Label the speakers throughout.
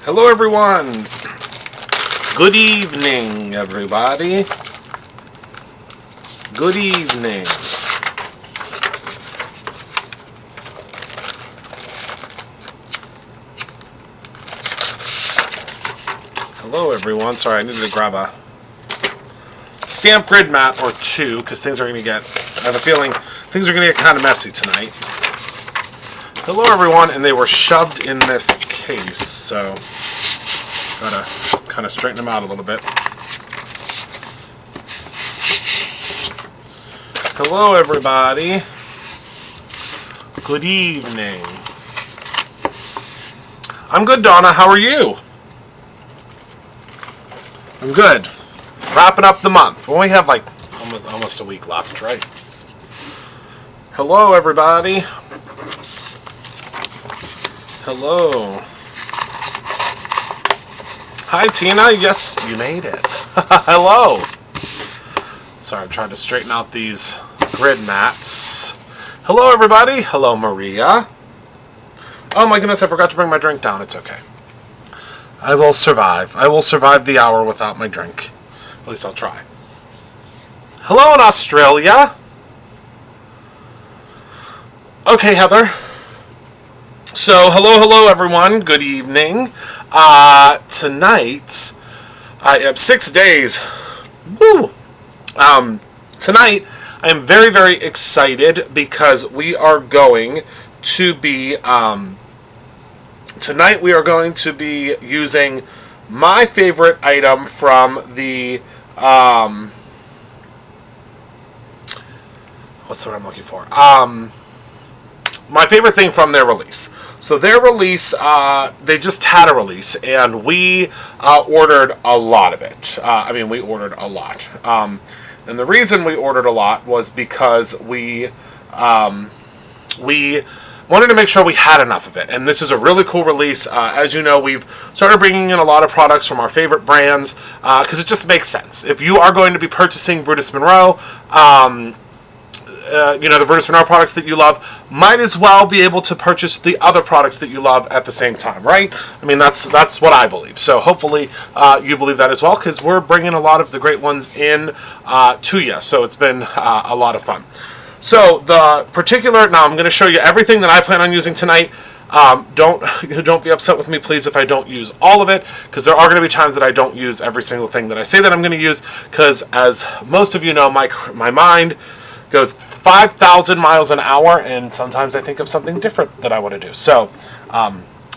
Speaker 1: Hello everyone! Good evening, everybody. Good evening. Hello everyone. Sorry, I needed to grab a stamp grid mat or two because things are going to get, I have a feeling things are going to get kind of messy tonight. Hello everyone, and they were shoved in this case, so gotta kind of straighten them out a little bit. Hello everybody. Good evening. I'm good, Donna. How are you? I'm good. Wrapping up the month. We only have like almost a week left, right? Hello everybody. Hello. Hi, Tina. Yes, you made it. Hello. Sorry, I'm trying to straighten out these grid mats. Hello, everybody. Hello, Maria. Oh, my goodness, I forgot to bring my drink down. It's okay. I will survive. I will survive the hour without my drink. At least I'll try. Hello in Australia. Okay, Heather. So, hello everyone. Good evening. Tonight, I have 6 days. Woo! Tonight, I am very, very excited because we are going to be, tonight we are going to be using my favorite item from the, what's the word I'm looking for? My favorite thing from their release. So their release, they just had a release, and we ordered a lot of it. We ordered a lot. And the reason we ordered a lot was because we wanted to make sure we had enough of it. And this is a really cool release. As you know, we've started bringing in a lot of products from our favorite brands because it just makes sense. If you are going to be purchasing Brutus Monroe, the Brutus Monroe products that you love, might as well be able to purchase the other products that you love at the same time, right? I mean, that's what I believe. So hopefully you believe that as well, because we're bringing a lot of the great ones in to you. So it's been a lot of fun. So now I'm going to show you everything that I plan on using tonight. Don't be upset with me, please, if I don't use all of it, because there are going to be times that I don't use every single thing that I say that I'm going to use, because as most of you know, my mind goes 5,000 miles an hour, and sometimes I think of something different that I want to do. So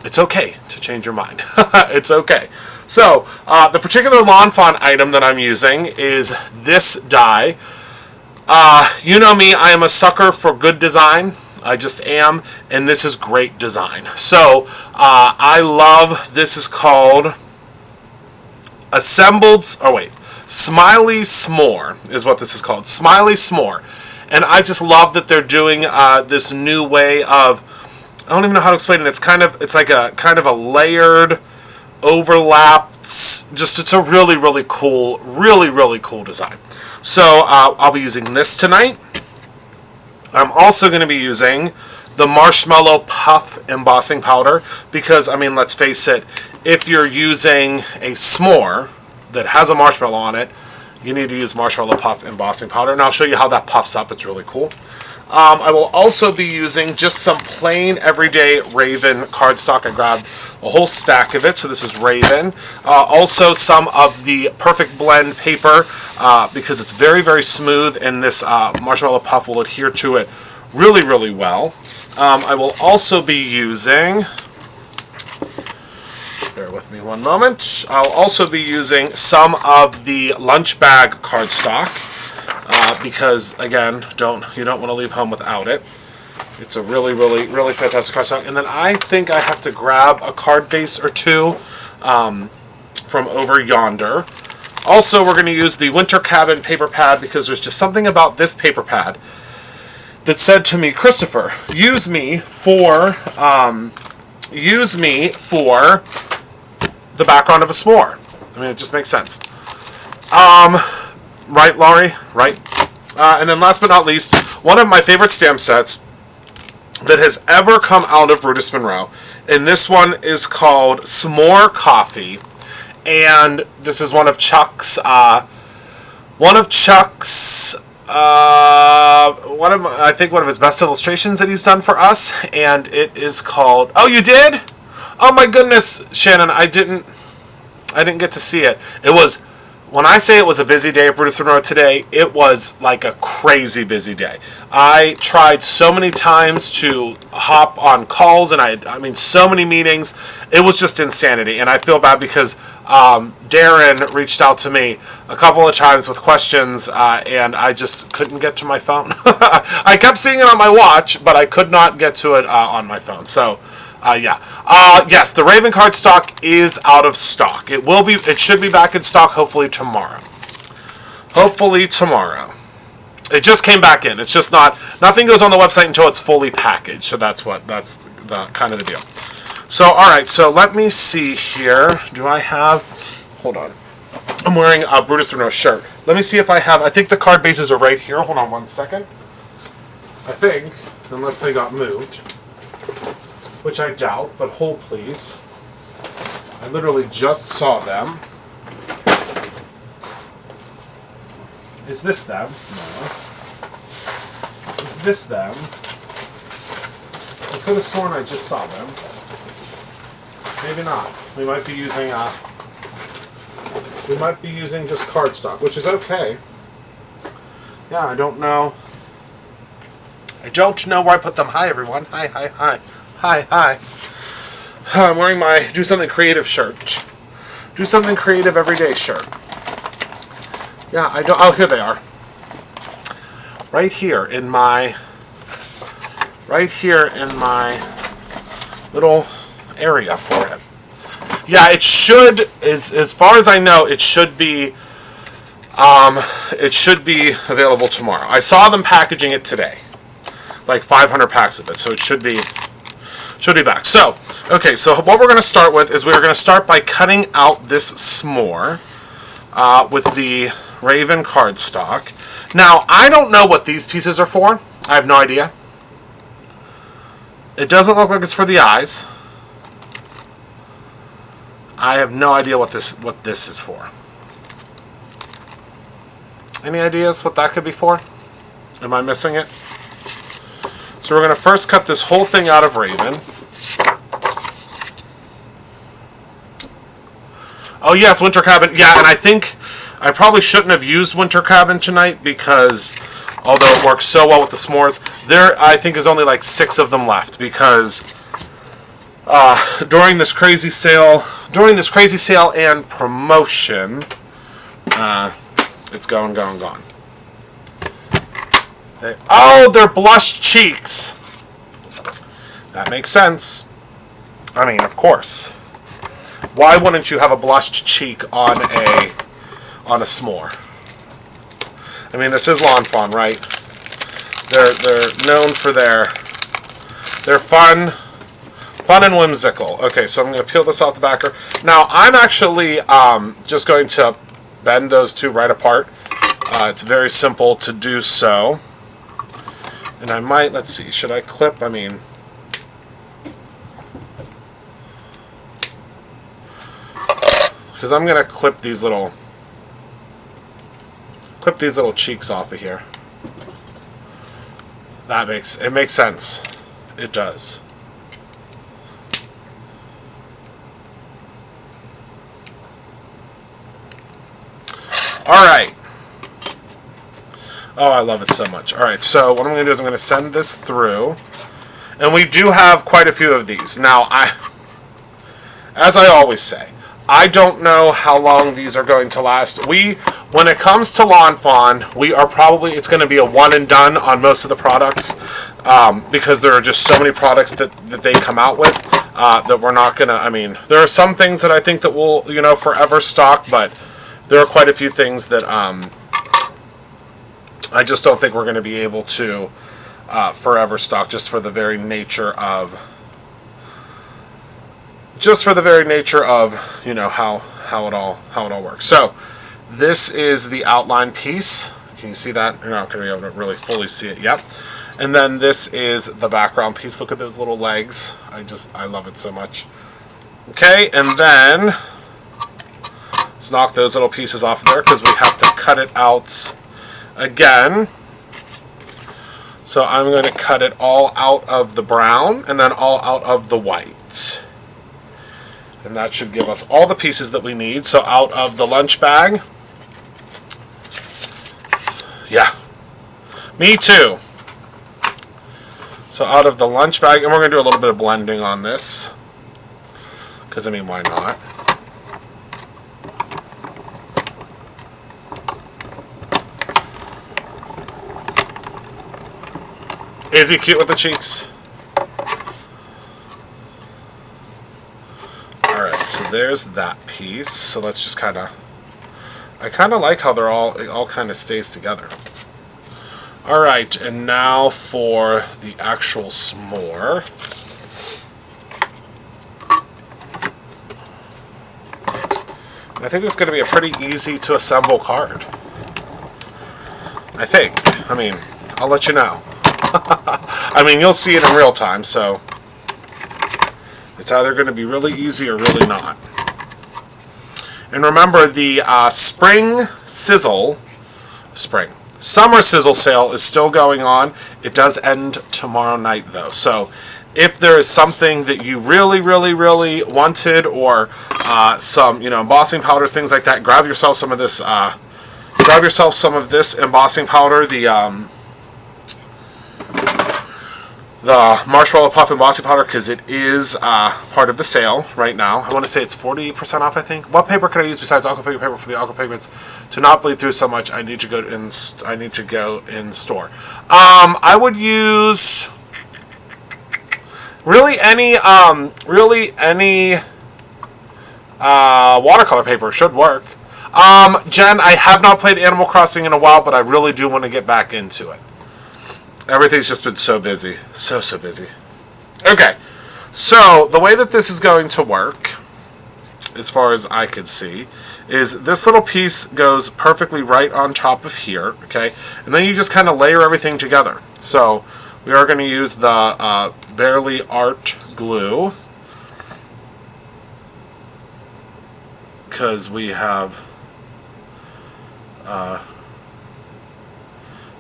Speaker 1: it's okay to change your mind. It's okay. So the particular Lawn Fawn item that I'm using is this die. You know me, I am a sucker for good design. I just am, and this is great design. So I love, this is called Smiley S'more is what this is called. Smiley S'more. And I just love that they're doing this new way of, I don't even know how to explain it. It's like a kind of a layered, overlapped, it's a really, really cool design. So I'll be using this tonight. I'm also going to be using the Marshmallow Puff embossing powder because, let's face it, if you're using a s'more that has a marshmallow on it, you need to use Marshmallow Puff embossing powder, and I'll show you how that puffs up. It's really cool. I will also be using just some plain everyday Raven cardstock. I grabbed a whole stack of it, so this is Raven. Also some of the Perfect Blend paper because it's very, very smooth, and this Marshmallow Puff will adhere to it really, really well. I will also be using, bear with me one moment, I'll also be using some of the lunch bag cardstock because, again, you don't want to leave home without it. It's a really, really, really fantastic cardstock. And then I think I have to grab a card base or two from over yonder. Also, we're going to use the Winter Cabin paper pad because there's just something about this paper pad that said to me, Christopher, use me for the background of a s'more. It just makes sense. Right, Laurie? Right. And then last but not least, one of my favorite stamp sets that has ever come out of Brutus Monroe. And this one is called S'more Coffee. And this is one of Chuck's, I think one of his best illustrations that he's done for us. And it is called, oh, you did? Oh my goodness, Shannon, I didn't get to see it. It was, when I say it was a busy day at Brutus Monroe today, it was like a crazy busy day. I tried so many times to hop on calls, and I mean, so many meetings. It was just insanity, and I feel bad because Darren reached out to me a couple of times with questions, and I just couldn't get to my phone. I kept seeing it on my watch, but I could not get to it on my phone. So, yeah. Yes, the Raven card stock is out of stock. It should be back in stock hopefully tomorrow. Hopefully tomorrow. It just came back in. It's just nothing goes on the website until it's fully packaged. So that's the kind of the deal. So, alright, so let me see here. Do I have, hold on. I'm wearing a Brutus Monroe shirt. Let me see if I think the card bases are right here. Hold on one second. I think, unless they got moved. Which I doubt, but hold please. I literally just saw them. Is this them? No. Is this them? I could have sworn I just saw them. Maybe not. We might be using just cardstock, which is okay. Yeah, I don't know. I don't know where I put them. Hi everyone. Hi. Hi. I'm wearing my Do Something Creative shirt. Do Something Creative Everyday shirt. Yeah, I don't. Oh, here they are. Right here in my little area for it. Yeah, it should. As far as I know, it should be. It should be available tomorrow. I saw them packaging it today, like 500 packs of it. So it should be. Should be back. So, okay, so what we're going to start with is we're going to start by cutting out this s'more with the Raven cardstock. Now, I don't know what these pieces are for. I have no idea. It doesn't look like it's for the eyes. I have no idea what this is for. Any ideas what that could be for? Am I missing it? So we're going to first cut this whole thing out of Raven. Oh yes, Winter Cabin. Yeah, and I think I probably shouldn't have used Winter Cabin tonight because although it works so well with the s'mores, there I think is only like 6 of them left because during this crazy sale and promotion, it's gone. They're blush cheeks. That makes sense. I mean, of course. Why wouldn't you have a blushed cheek on a s'more? I mean, this is Lawn Fawn, right? They're known for their fun and whimsical. Okay, so I'm going to peel this off the backer. Now, I'm actually just going to bend those two right apart. It's very simple to do so. And I might, let's see, should I clip? I mean, because I'm going to clip these little cheeks off of here. It makes sense. It does. All right. Oh, I love it so much. All right, so what I'm going to do is I'm going to send this through. And we do have quite a few of these. Now, as I always say, I don't know how long these are going to last. When it comes to Lawn Fawn, it's going to be a one and done on most of the products because there are just so many products that they come out with that we're not going to, I mean, there are some things that I think that will, forever stock, but there are quite a few things that I just don't think we're going to be able to forever stock just for the very nature of how it all works. So this is the outline piece. Can you see that? You're not going to be able to really fully see it yet. And then this is the background piece. Look at those little legs. I love it so much. Okay, and then let's knock those little pieces off there because we have to cut it out again. So I'm going to cut it all out of the brown and then all out of the white. And that should give us all the pieces that we need. So out of the lunch bag. Yeah. Me too. So out of the lunch bag, and we're going to do a little bit of blending on this. Because, I mean, why not? Is he cute with the cheeks? Alright, so there's that piece. So let's just kind of... I kind of like how it all kind of stays together. Alright, and now for the actual s'more. And I think it's going to be a pretty easy to assemble card. I think. I mean, I'll let you know. I mean, you'll see it in real time, so it's either going to be really easy or really not. And remember, the Summer Sizzle sale is still going on. It does end tomorrow night, though. So if there is something that you really, really, really wanted, or some, embossing powders, things like that, grab yourself some of this. Grab yourself some of this embossing powder, the Marshmallow Puff embossing powder, because it is part of the sale right now. I want to say it's 40% off, I think. What paper could I use besides aqua pigment paper for the aqua pigments to not bleed through so much? I need to go in store. I would use really any watercolor paper should work. Jen, I have not played Animal Crossing in a while, but I really do want to get back into it. Everything's just been so busy. So busy. Okay. So, the way that this is going to work, as far as I could see, is this little piece goes perfectly right on top of here, okay? And then you just kind of layer everything together. So, we are going to use the Barely Art glue. Because we have...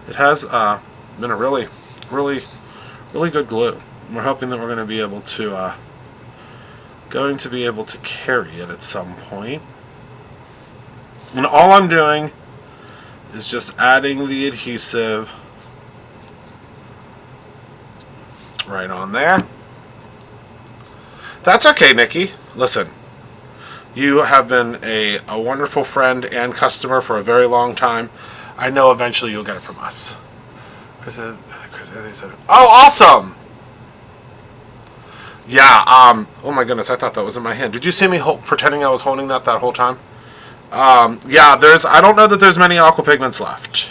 Speaker 1: it has... been a really good glue. We're hoping that we're going to be able to carry it at some point. And all I'm doing is just adding the adhesive right on there. That's okay, Nikki. Listen, you have been a wonderful friend and customer for a very long time. I know eventually you'll get it from us. Chris said, oh, awesome! Yeah, oh my goodness, I thought that was in my hand. Did you see me pretending I was holding that whole time? Yeah, I don't know that there's many aqua pigments left.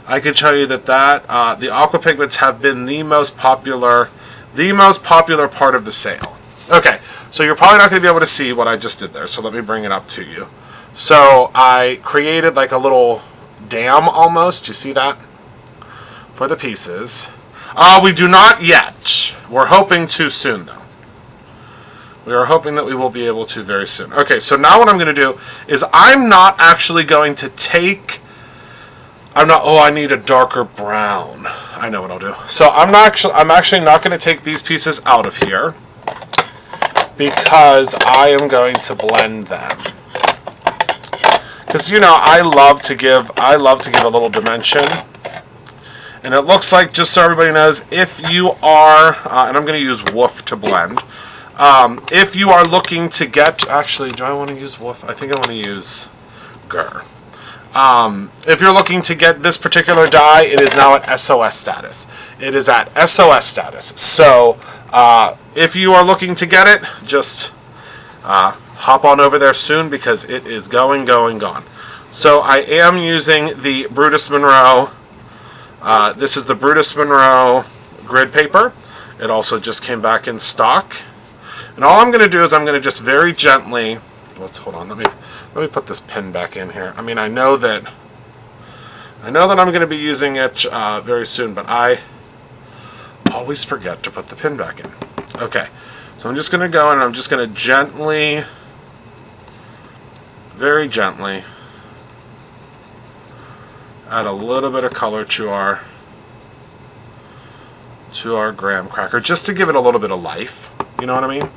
Speaker 1: I can tell you that the aqua pigments have been the most popular part of the sale. Okay, so you're probably not going to be able to see what I just did there, so let me bring it up to you. So I created like a little dam almost. Do you see that? For the pieces. We do not yet. We're hoping to soon, though. We are hoping that we will be able to very soon. Okay, so now what I'm going to do is I'm not actually going to take... I need a darker brown. I know what I'll do. So I'm actually not going to take these pieces out of here because I am going to blend them. Because, I love to give a little dimension. And it looks like, just so everybody knows, if you are, and I'm going to use Woof to blend, if you are looking to get, actually, do I want to use Woof? I think I want to use Gur. If you're looking to get this particular die, it is now at SOS status. It is at SOS status. So, if you are looking to get it, just hop on over there soon because it is gone. So, I am using the Brutus Monroe. This is the Brutus Monroe grid paper. It also just came back in stock. And all I'm going to do is I'm going to just very gently... Hold on, let me put this pin back in here. I mean, I know that I know that I'm going to be using it very soon, but I always forget to put the pin back in. Okay, so I'm just going to go in and I'm just going to gently, very gently, add a little bit of color to our graham cracker, just to give it a little bit of life. You know what I mean?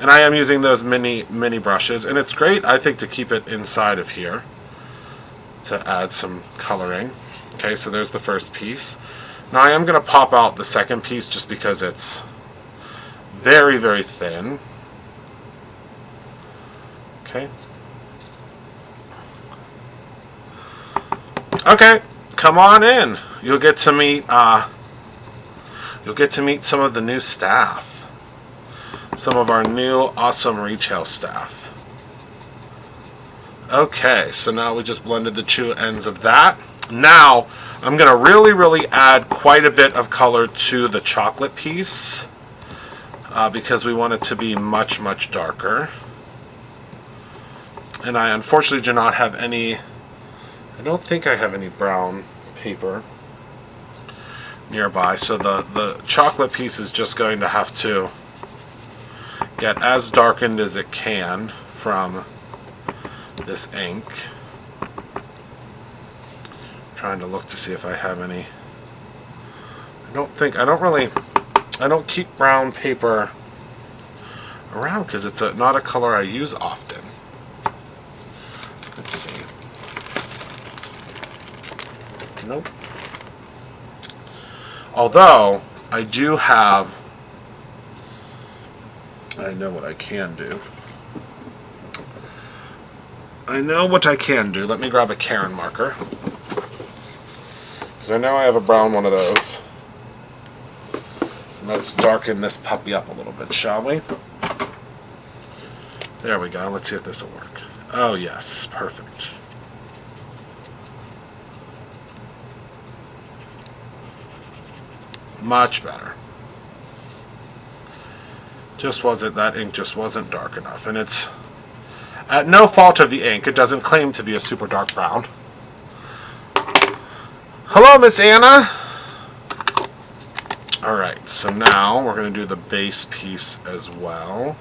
Speaker 1: And I am using those mini brushes, and it's great, I think, to keep it inside of here to add some coloring. Okay, so there's the first piece. Now I am going to pop out the second piece just because it's very, very thin. Okay. Okay, come on in. You'll get to meet some of the new staff. Some of our new awesome retail staff. Okay, so now we just blended the two ends of that. Now, I'm going to really add quite a bit of color to the chocolate piece because we want it to be much darker. And I unfortunately do not have any, I don't think I have any brown paper nearby, so the chocolate piece is just going to have to get as darkened as it can from this ink. Trying to look to see if I have any. I don't keep brown paper around because it's not a color I use often. Let's see. Nope. Although I do have, I know what I can do. Let me grab a Karen marker. Because I know I have a brown one of those. Let's darken this puppy up a little bit, shall we? There we go. Let's see if this will work. Oh, yes. Perfect. Much better. That ink just wasn't dark enough. And it's at no fault of the ink. It doesn't claim to be a super dark brown. Hello, Miss Anna. Alright, so now we're going to do the base piece as well.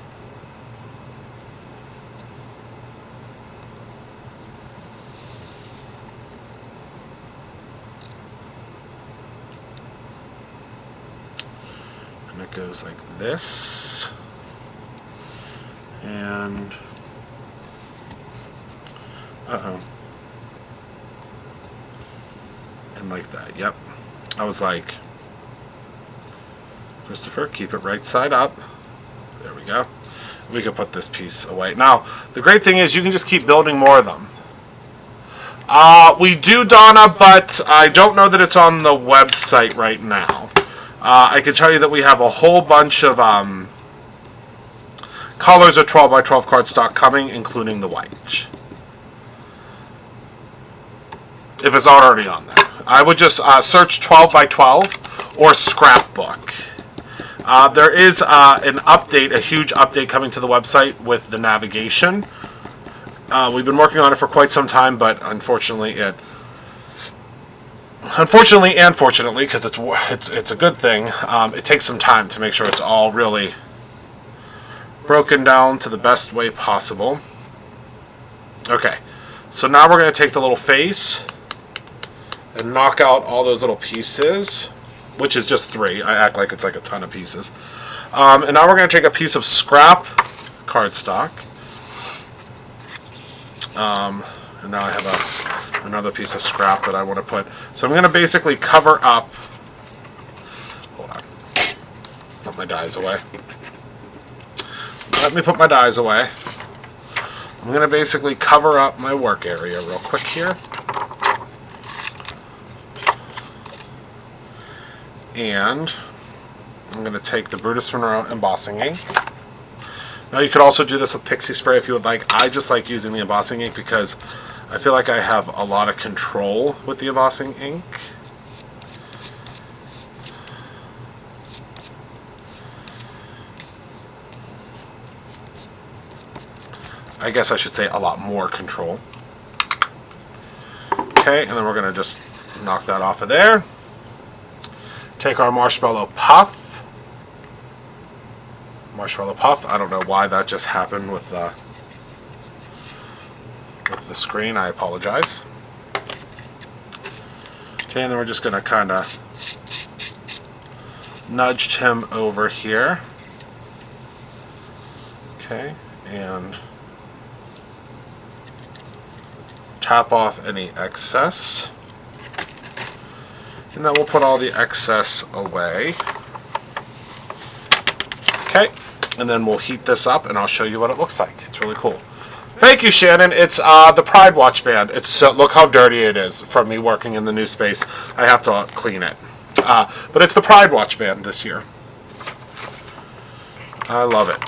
Speaker 1: And it goes like this. And and like that. Yep. I was like, Christopher, keep it right side up. There we go. We can put this piece away. Now, the great thing is you can just keep building more of them. We do, Donna, but I don't know that it's on the website right now. I can tell you that we have a whole bunch of colors of 12 by 12 cardstock coming, including the white. If it's not already on there. I would just search 12 by 12 or scrapbook. There is an update, a huge update coming to the website with the navigation. We've been working on it for quite some time, but unfortunately and fortunately, because it's a good thing, it takes some time to make sure it's all really broken down to the best way possible. Okay, so now we're going to take the little face and knock out all those little pieces, which is just 3. I act like it's like a ton of pieces. And now we're going to take a piece of scrap cardstock. And now I have another piece of scrap that I want to put. So I'm going to basically cover up. Hold on. Put my dies away. Let me put my dies away. I'm going to basically cover up my work area real quick here. And I'm going to take the Brutus Monroe embossing ink. Now you could also do this with pixie spray if you would like. I just like using the embossing ink because I feel like I have a lot of control with the embossing ink. I guess I should say a lot more control. Okay, and then we're going to just knock that off of there. Take our marshmallow puff. Marshmallow puff. I don't know why that just happened with the screen. I apologize. Okay, and then we're just going to kind of nudge him over here. Okay, and tap off any excess. And then we'll put all the excess away. Okay, and then we'll heat this up and I'll show you what it looks like. It's really cool. Thank you, Shannon. It's the Pride Watch band. It's look how dirty it is from me working in the new space. I have to clean it. But it's the Pride Watch band this year. I love it.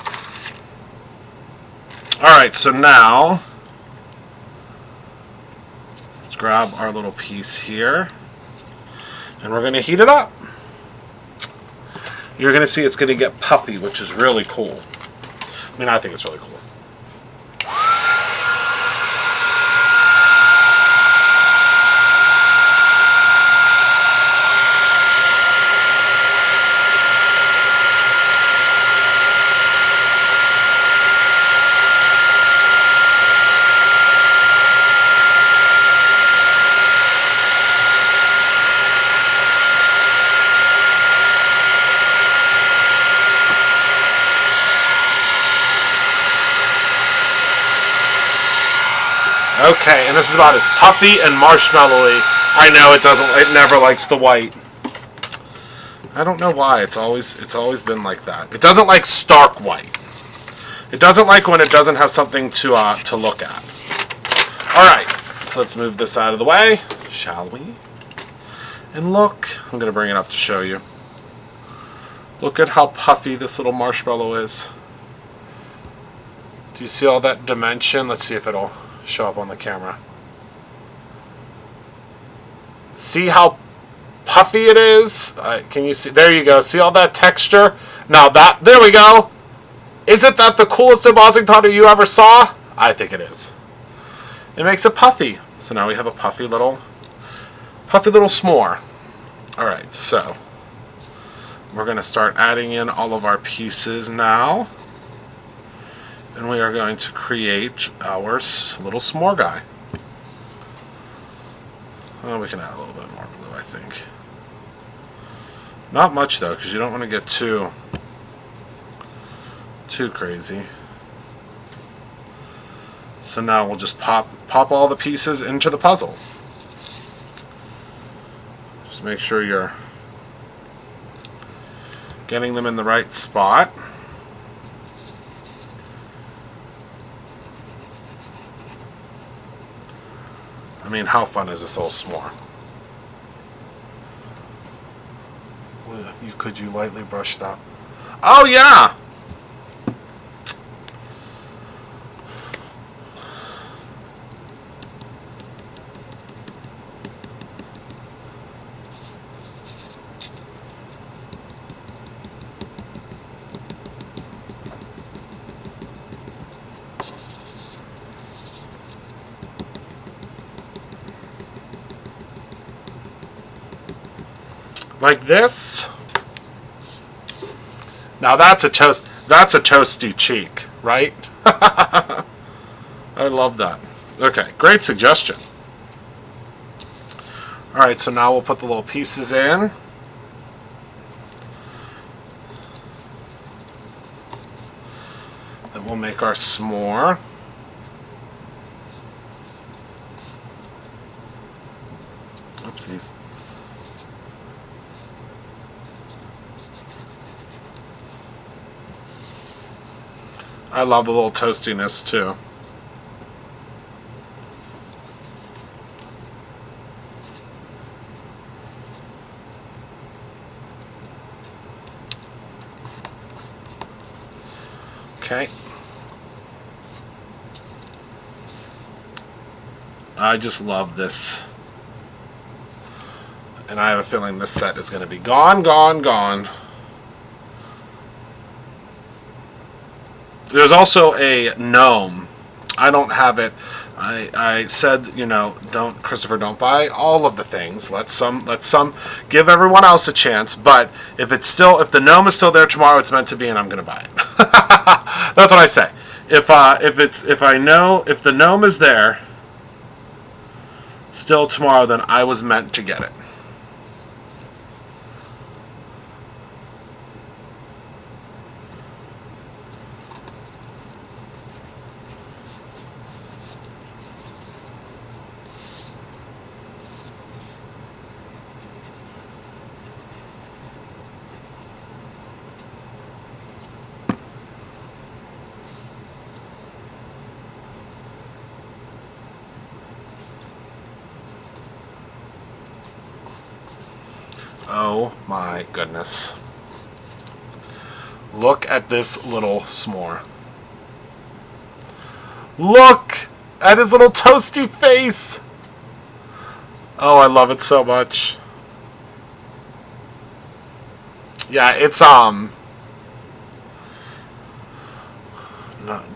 Speaker 1: Alright, so now let's grab our little piece here and we're going to heat it up. You're going to see it's going to get puffy, which is really cool. I mean, I think it's really cool. Okay, and this is about as puffy and marshmallowy. I know it never likes the white. I don't know why. It's always been like that. It doesn't like stark white. It doesn't like when it doesn't have something to look at. All right, so let's move this out of the way, shall we? And look, I'm gonna bring it up to show you. Look at how puffy this little marshmallow is. Do you see all that dimension? Let's see if it'll show up on the camera. See how puffy it is? Can you see? There you go. See all that texture? Now there we go. Isn't that the coolest embossing powder you ever saw? I think it is. It makes it puffy. So now we have a puffy little s'more. All right, so we're going to start adding in all of our pieces now. And we are going to create our little s'more guy. Well, we can add a little bit more blue, I think. Not much though, because you don't want to get too crazy. So now we'll just pop all the pieces into the puzzle. Just make sure you're getting them in the right spot. I mean, how fun is this little s'more? Could you lightly brush that? Oh yeah! Like this. Now that's a toasty cheek, right? I love that. Okay, great suggestion. Alright, so now we'll put the little pieces in. Then we'll make our s'more. Oopsies. I love the little toastiness too. Okay. I just love this. And I have a feeling this set is going to be gone, gone, gone. There's also a gnome. I don't have it, I said, you know, Christopher, don't buy all of the things. Let some, give everyone else a chance. But if the gnome is still there tomorrow, it's meant to be, and I'm gonna buy it. That's what I say. If the gnome is there still tomorrow, then I was meant to get it. Oh my goodness. Look at this little s'more. Look at his little toasty face. Oh, I love it so much. Yeah, it's no,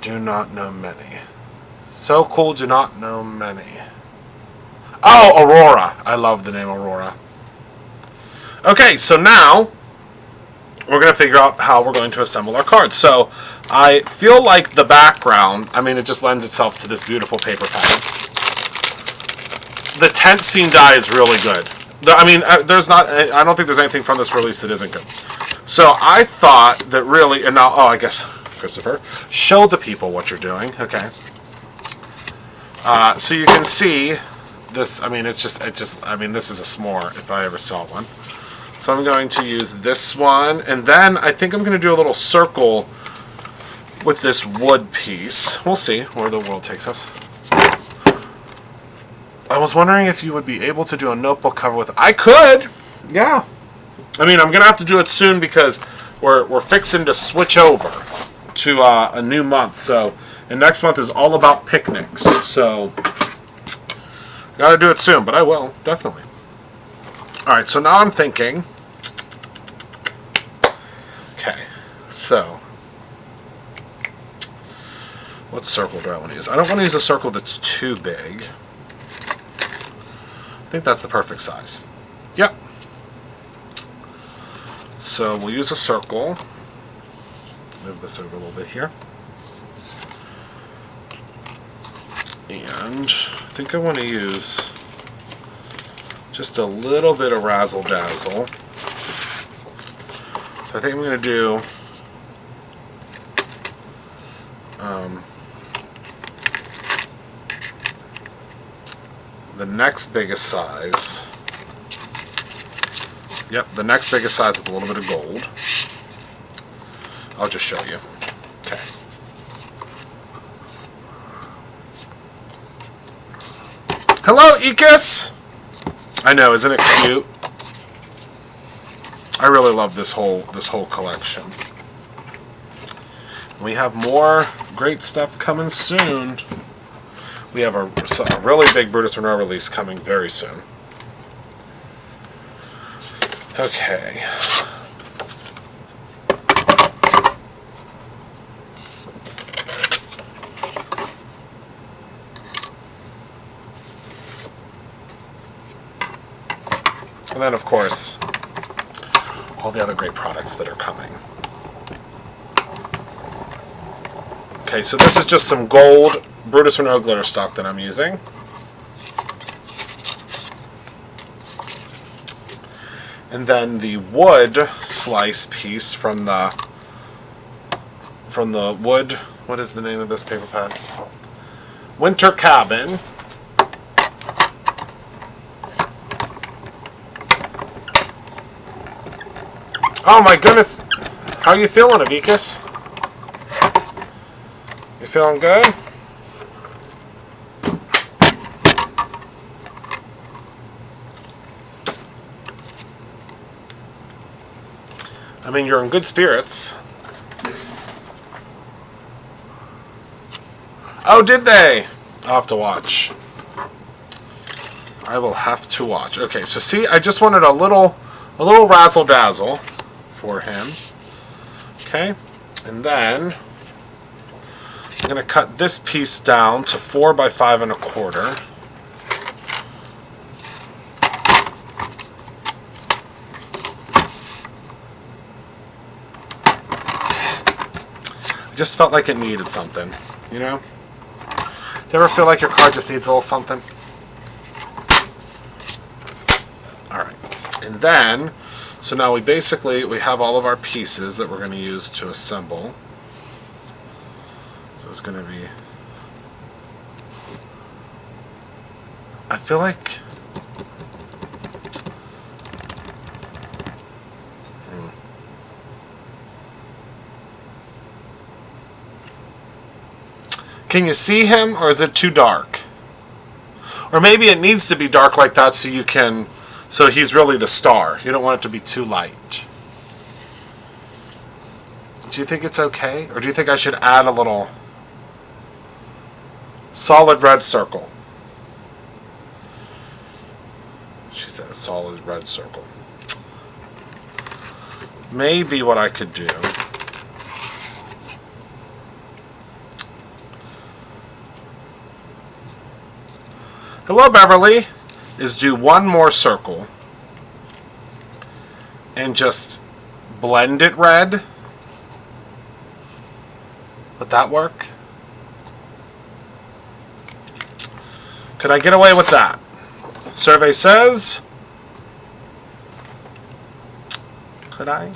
Speaker 1: do not know many. So cool, do not know many. Oh, Aurora. I love the name Aurora. Okay, so now we're going to figure out how we're going to assemble our cards. So I feel like the background, I mean, it just lends itself to this beautiful paper pad. The tent scene die is really good. I mean, I don't think there's anything from this release that isn't good. So I thought that really, and now, I guess, Christopher, show the people what you're doing. Okay. So you can see this, I mean, this is a s'more if I ever saw one. So I'm going to use this one, and then I think I'm going to do a little circle with this wood piece. We'll see where the world takes us. I was wondering if you would be able to do a notebook cover with... I could! Yeah. I mean, I'm going to have to do it soon because we're fixing to switch over to a new month. So, and next month is all about picnics. So, got to do it soon, but I will, definitely. Alright, so now I'm thinking... Okay, so... What circle do I want to use? I don't want to use a circle that's too big. I think that's the perfect size. Yep. So we'll use a circle. Move this over a little bit here. And I think I want to use just a little bit of razzle dazzle. So I think I'm going to do the next biggest size. Yep, the next biggest size with a little bit of gold. I'll just show you. Okay. Hello, Ekis! I know, isn't it cute? I really love this whole collection. We have more great stuff coming soon. We have a really big Brutus Monroe release coming very soon. Okay. And then, of course, all the other great products that are coming. Okay, so this is just some gold Brutus Monroe glitter stock that I'm using. And then the wood slice piece from the wood, what is the name of this paper pad? Winter Cabin. Oh my goodness! How are you feeling, Avikas? You feeling good? I mean, you're in good spirits. Oh, did they? I'll have to watch. I will have to watch. Okay, so see, I just wanted a little razzle dazzle for him. Okay, and then going to cut this piece down to 4 by 5 1/4. I just felt like it needed something, you know? Do you ever feel like your car just needs a little something? Alright, and then, so now we have all of our pieces that we're going to use to assemble. So it's going to be, I feel like, can you see him, or is it too dark? Or maybe it needs to be dark like that so you can, so he's really the star. You don't want it to be too light. Do you think it's okay? Or do you think I should add a little solid red circle? She said a solid red circle. Maybe what I could do, hello, Beverly, is do one more circle and just blend it red. Would that work? Could I get away with that? Survey says, could I?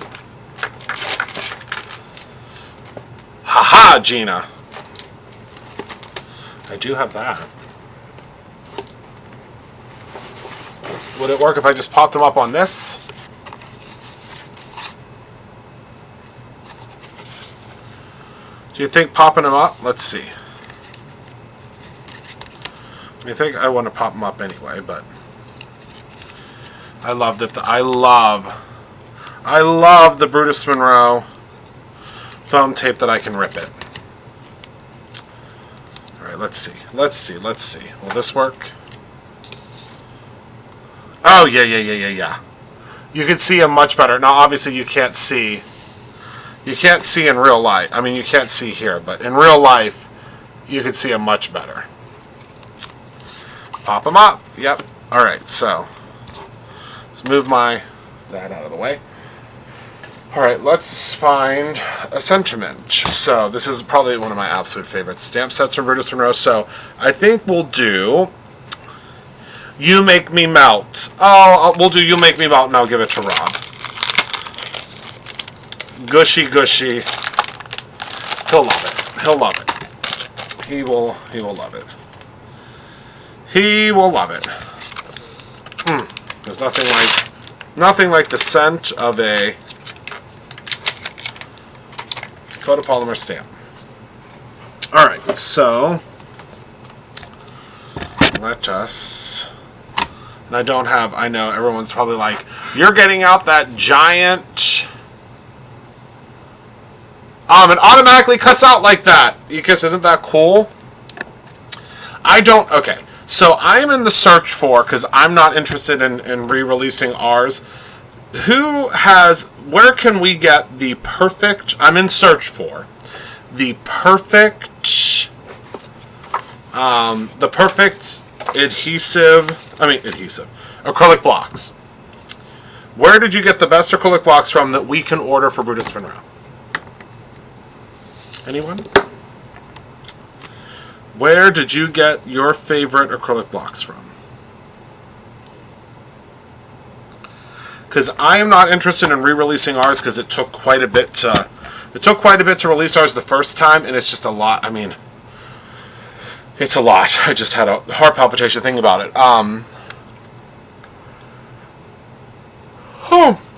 Speaker 1: Haha, Gina. I do have that. Would it work if I just pop them up on this? Do you think popping them up? Let's see. I think I want to pop them up anyway, but I love that. I love the Brutus Monroe foam tape that I can rip it. All right, let's see. Let's see. Will this work? Oh, yeah. You can see him much better. Now, obviously, you can't see. You can't see in real life. I mean, you can't see here, but in real life, you can see him much better. Pop him up. Yep. All right, so let's move that out of the way. All right, let's find a sentiment. So this is probably one of my absolute favorite stamp sets from Brutus Monroe. So I think we'll do You Make Me Melt. Oh, we'll do You Make Me Melt, and I'll give it to Rob. Gushy. He'll love it. He'll love it. He will love it. He will love it. There's nothing like the scent of a photopolymer stamp. All right, so let us. And I know everyone's probably like, you're getting out that giant. It automatically cuts out like that. Because isn't that cool? Okay. So I'm in the search for, because I'm not interested in re-releasing ours. Where can we get the perfect, I'm in search for, the perfect acrylic blocks. Where did you get the best acrylic blocks from that we can order for Brutus Monroe? Anyone? Where did you get your favorite acrylic blocks from? Because I am not interested in re-releasing ours because it took quite a bit to release ours the first time, and it's just a lot. I mean, it's a lot. I just had a heart palpitation thinking about it.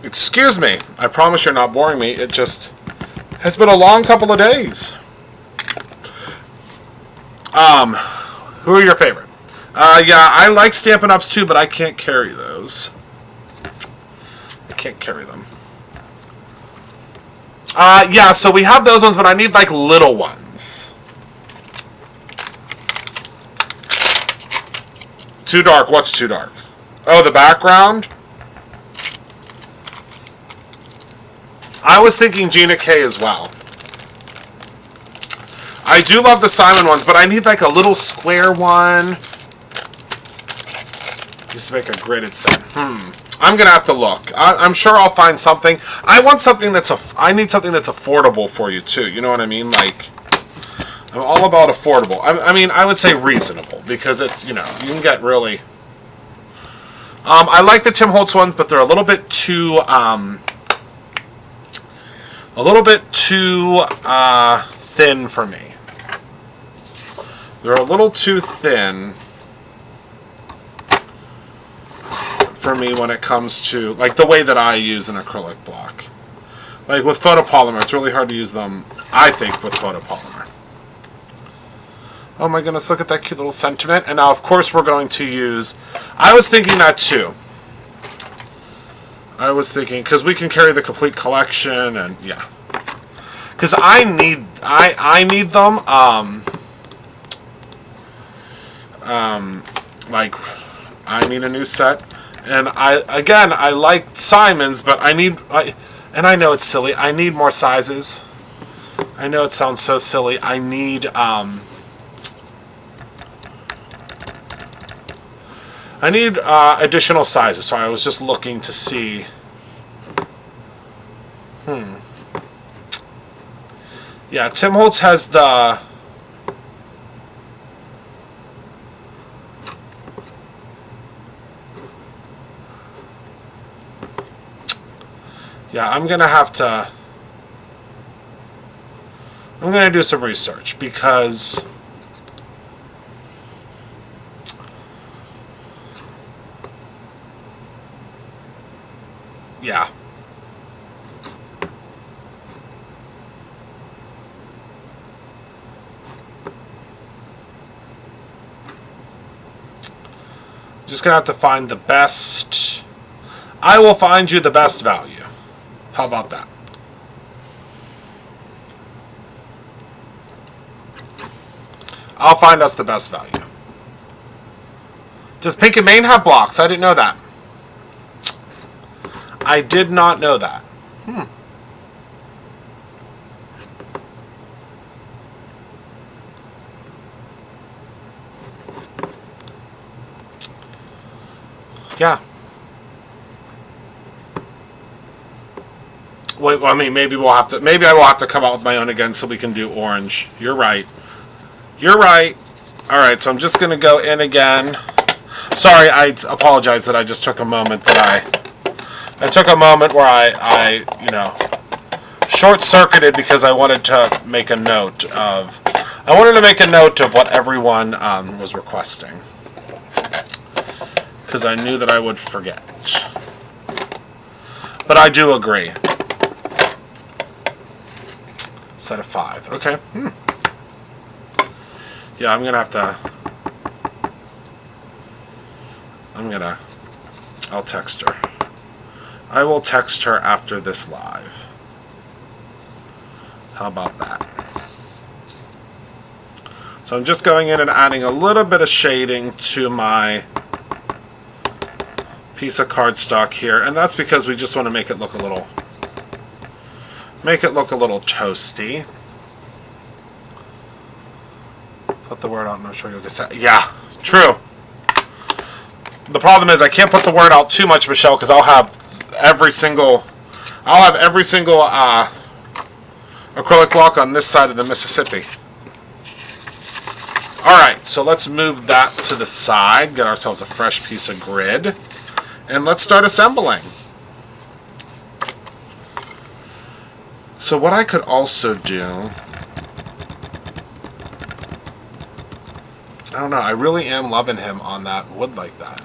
Speaker 1: Excuse me. I promise you're not boring me. It just has been a long couple of days. Who are your favorite? Yeah, I like Stampin' Ups too, but I can't carry those. I can't carry them. Yeah, so we have those ones, but I need like little ones. Too dark. What's too dark? Oh, the background? I was thinking Gina K as well. I do love the Simon ones, but I need like a little square one. Just to make a gridded set. I'm gonna have to look. I'm sure I'll find something. I want something that's I need something that's affordable for you too. You know what I mean? Like, I'm all about affordable. I mean, I would say reasonable because it's, you know, you can get really. I like the Tim Holtz ones, but they're a little bit too thin for me. They're a little too thin for me when it comes to, like, the way that I use an acrylic block. Like with photopolymer, it's really hard to use them, I think, with photopolymer. Oh my goodness, look at that cute little sentiment. And now, of course, we're going to use, I was thinking that too. I was thinking, because we can carry the complete collection, and yeah. Because I need them, like, I need a new set. And I like Simon's, but and I know it's silly, I need more sizes. I know it sounds so silly. I need additional sizes, so I was just looking to see. Yeah, Tim Holtz has the. Yeah, I'm gonna do some research because. Yeah. Just gonna have to find the best. I will find you the best value. How about that? I'll find us the best value. Does Pink and Main have blocks? I didn't know that. I did not know that. Yeah. Wait, well, I mean, maybe I will have to come out with my own again so we can do orange. You're right. You're right. All right, so I'm just going to go in again. Sorry, I apologize that I just took a moment I took a moment where I you know, short-circuited because I wanted to make a note of what everyone was requesting. Because I knew that I would forget. But I do agree. Set of 5. Okay. Yeah, I'm gonna have to. I'll text her. I will text her after this live. How about that? So I'm just going in and adding a little bit of shading to my piece of cardstock here, and that's because we just want to make it look a little toasty. Put the word out and I'm sure you'll get that. Yeah, true. The problem is I can't put the word out too much, Michelle, because I'll have every single acrylic block on this side of the Mississippi. Alright, so let's move that to the side, get ourselves a fresh piece of grid, and let's start assembling. So what I could also do, I don't know, I really am loving him on that wood like that.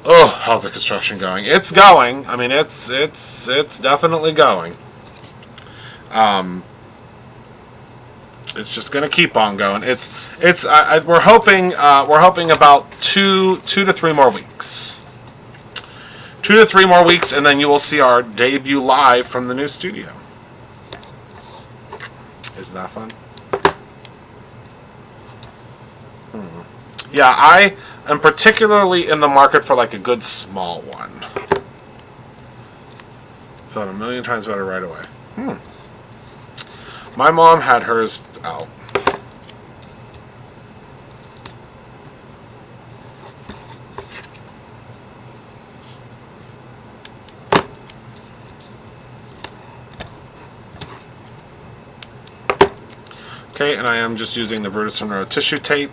Speaker 1: Oh, how's the construction going? It's going. I mean, it's definitely going. It's just gonna keep on going. We're hoping about 2 to 3 more weeks. 2 to 3 more weeks, and then you will see our debut live from the new studio. Isn't that fun? Yeah, I am particularly in the market for like a good small one. Felt a million times better right away. My mom had hers out. Okay, and I am just using the Brutus Monroe tissue tape.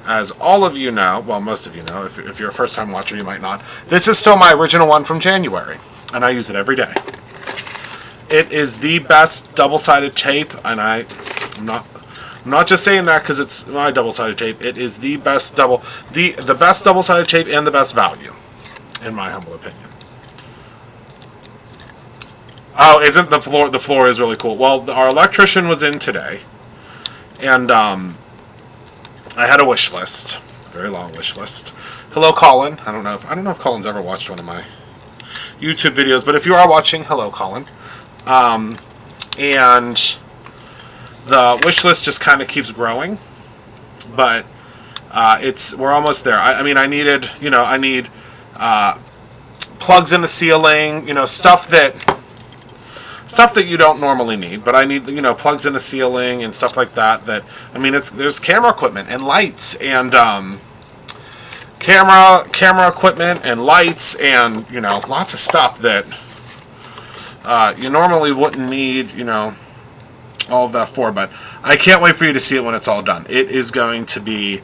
Speaker 1: As all of you know, well, most of you know, if you're a first-time watcher, you might not. This is still my original one from January, and I use it every day. It is the best double-sided tape, and I'm not just saying that because it's my double-sided tape. It is the best the best double-sided tape and the best value, in my humble opinion. Oh, isn't the floor? The floor is really cool. Well, our electrician was in today. And I had a wish list, a very long wish list. Hello, Colin. I don't know if Colin's ever watched one of my YouTube videos, but if you are watching, hello, Colin. And the wish list just kind of keeps growing, but we're almost there. I mean, I need plugs in the ceiling, stuff that you don't normally need, but I need, plugs in the ceiling and stuff like that. There's camera equipment and lights and camera equipment and lights and lots of stuff that you normally wouldn't need, all of that for. But I can't wait for you to see it when it's all done. It is going to be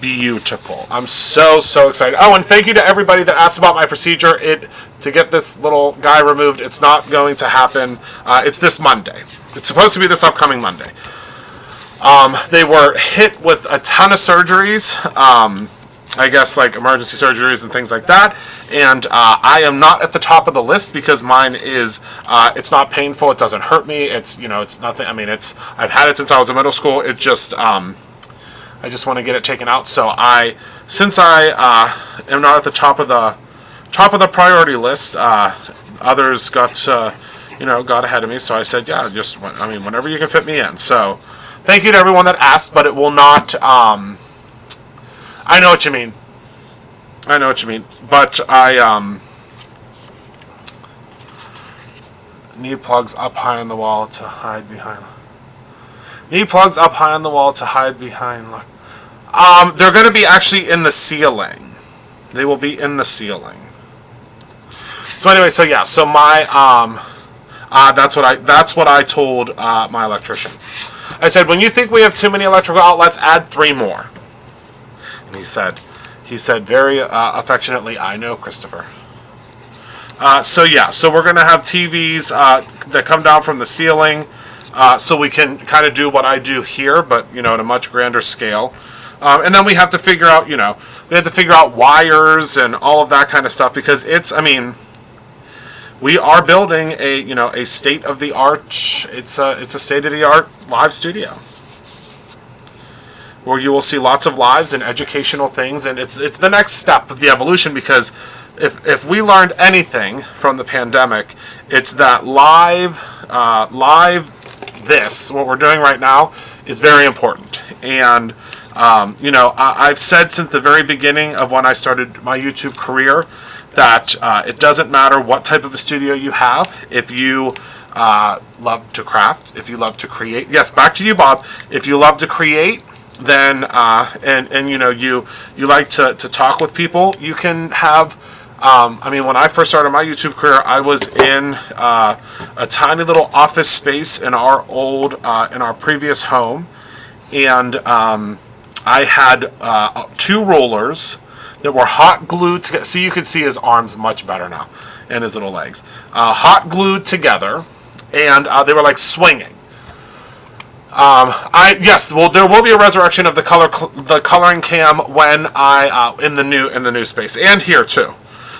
Speaker 1: beautiful. I'm so excited. Oh, and thank you to everybody that asked about my procedure. To get this little guy removed, it's not going to happen. It's this Monday. It's supposed to be this upcoming Monday. They were hit with a ton of surgeries. I guess like emergency surgeries and things like that. And I am not at the top of the list because mine is, it's not painful. It doesn't hurt me. It's, it's nothing. I mean, I've had it since I was in middle school. It just, I just want to get it taken out. So since I am not at the top of the priority list, others got ahead of me. So I said, yeah, whenever you can fit me in. So thank you to everyone that asked, but it will not, I know what you mean. But I need plugs up high on the wall to hide behind. They're going to be actually in the ceiling. They will be in the ceiling. So anyway, so my that's what I told my electrician. I said, when you think we have too many electrical outlets, add 3 more. And he said very affectionately, I know, Christopher. So we're going to have TVs that come down from the ceiling, so we can kind of do what I do here, but at a much grander scale. And then we have to figure out, wires and all of that kind of stuff, because we are building a state-of-the-art, it's a state-of-the-art live studio, where you will see lots of lives and educational things, and it's the next step of the evolution, because if we learned anything from the pandemic, it's that what we're doing right now is very important. And I've said since the very beginning of when I started my YouTube career that it doesn't matter what type of a studio you have. If you love to craft, if you love to create, yes, back to you, Bob. If you love to create, then you like to talk with people, you can have. When I first started my YouTube career, I was in a tiny little office space in our previous home, and I had 2 rollers that were hot glued together. See, you can see his arms much better now, and his little legs. Hot glued together, and they were like swinging. There will be a resurrection of the coloring cam when in the new space, and here too.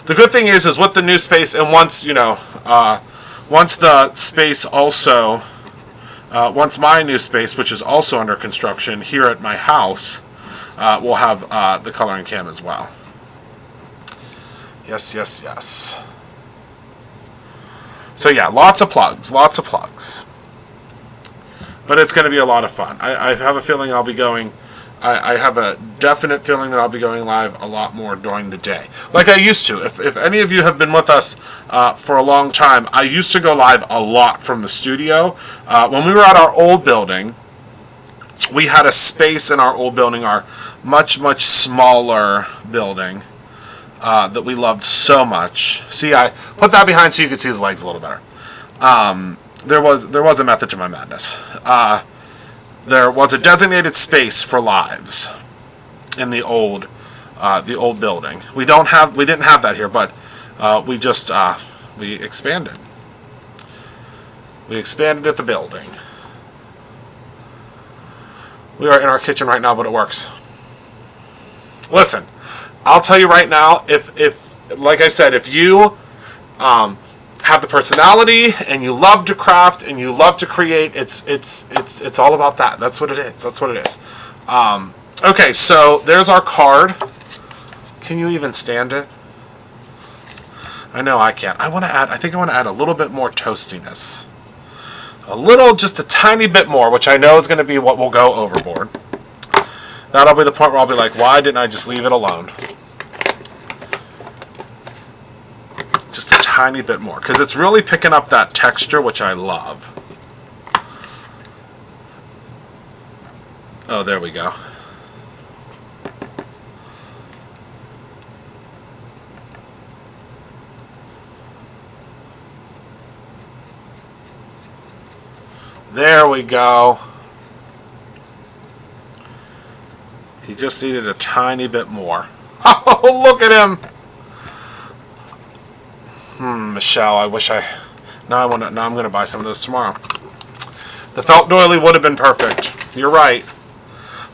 Speaker 1: The good thing is with the new space, and once the space also, once my new space, which is also under construction here at my house, we'll have the coloring cam as well. Yes. So lots of plugs. But it's going to be a lot of fun. I have a feeling I'll be going I have a definite feeling that I'll be going live a lot more during the day, like I used to. If any of you have been with us for a long time, I used to go live a lot from the studio. When we were at our old building, we had a space in our old building, our much, much smaller building, that we loved so much. See, I put that behind so you could see his legs a little better. There was a method to my madness. There was a designated space for lives in the old building. We didn't have that here, but we expanded. We expanded at the building. We are in our kitchen right now, but it works. Listen, I'll tell you right now, if like I said, if you have the personality and you love to craft and you love to create, it's all about that. That's what it is. That's what it is. Okay, so there's our card. Can you even stand it? I know I can't. I think I want to add a little bit more toastiness. Just a tiny bit more, which I know is going to be what will go overboard. That'll be the point where I'll be like, why didn't I just leave it alone? Just a tiny bit more, because it's really picking up that texture, which I love. Oh, there we go. There we go. He just needed a tiny bit more. Oh, look at him! Michelle, I wish I... Now I'm going to buy some of those tomorrow. The felt doily would have been perfect. You're right.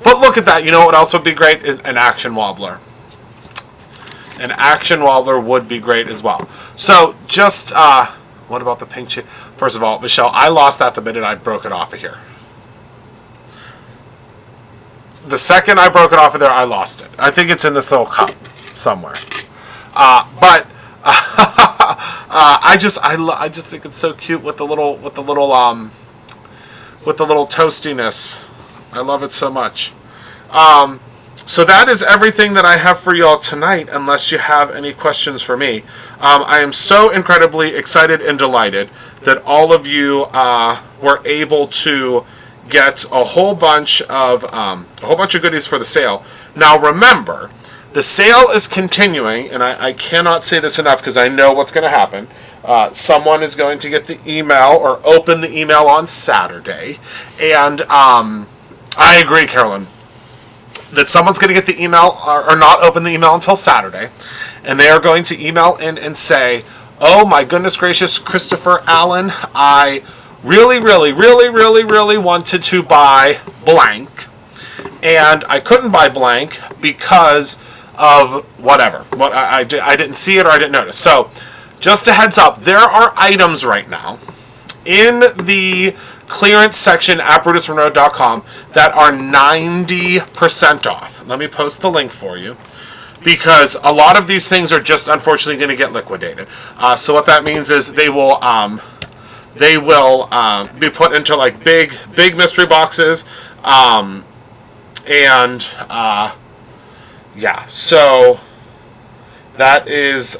Speaker 1: But look at that. You know what else would be great? An action wobbler. An action wobbler would be great as well. So, just... what about the pink chip? First of all, Michelle, I lost that the minute I broke it off of here. The second I broke it off of there, I lost it. I think it's in this little cup somewhere. I just think it's so cute with the little toastiness. I love it so much. So that is everything that I have for y'all tonight, unless you have any questions for me. I am so incredibly excited and delighted that all of you were able to get a whole bunch of goodies for the sale. Now remember, the sale is continuing, and I cannot say this enough because I know what's going to happen. Someone is going to get the email or open the email on Saturday, and I agree, Carolyn, that someone's going to get the email or not open the email until Saturday, and they are going to email in and say, oh my goodness gracious, Christopher Allen, I really wanted to buy blank, and I couldn't buy blank because of whatever. I didn't see it or I didn't notice. So, just a heads up, there are items right now in the clearance section at brutusmonroe.com that are 90% off. Let me post the link for you, because a lot of these things are just unfortunately going to get liquidated. So what that means is they will be put into like big mystery boxes, yeah. So that is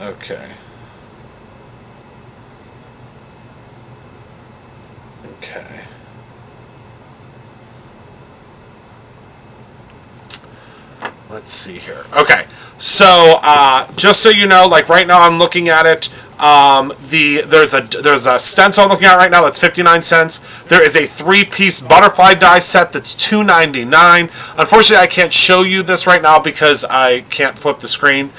Speaker 1: okay. Okay. Let's see here. Okay. So, just so you know, like right now I'm looking at it, there's a stencil I'm looking at right now that's 59 cents. There is a 3-piece butterfly die set that's $2.99. Unfortunately, I can't show you this right now because I can't flip the screen.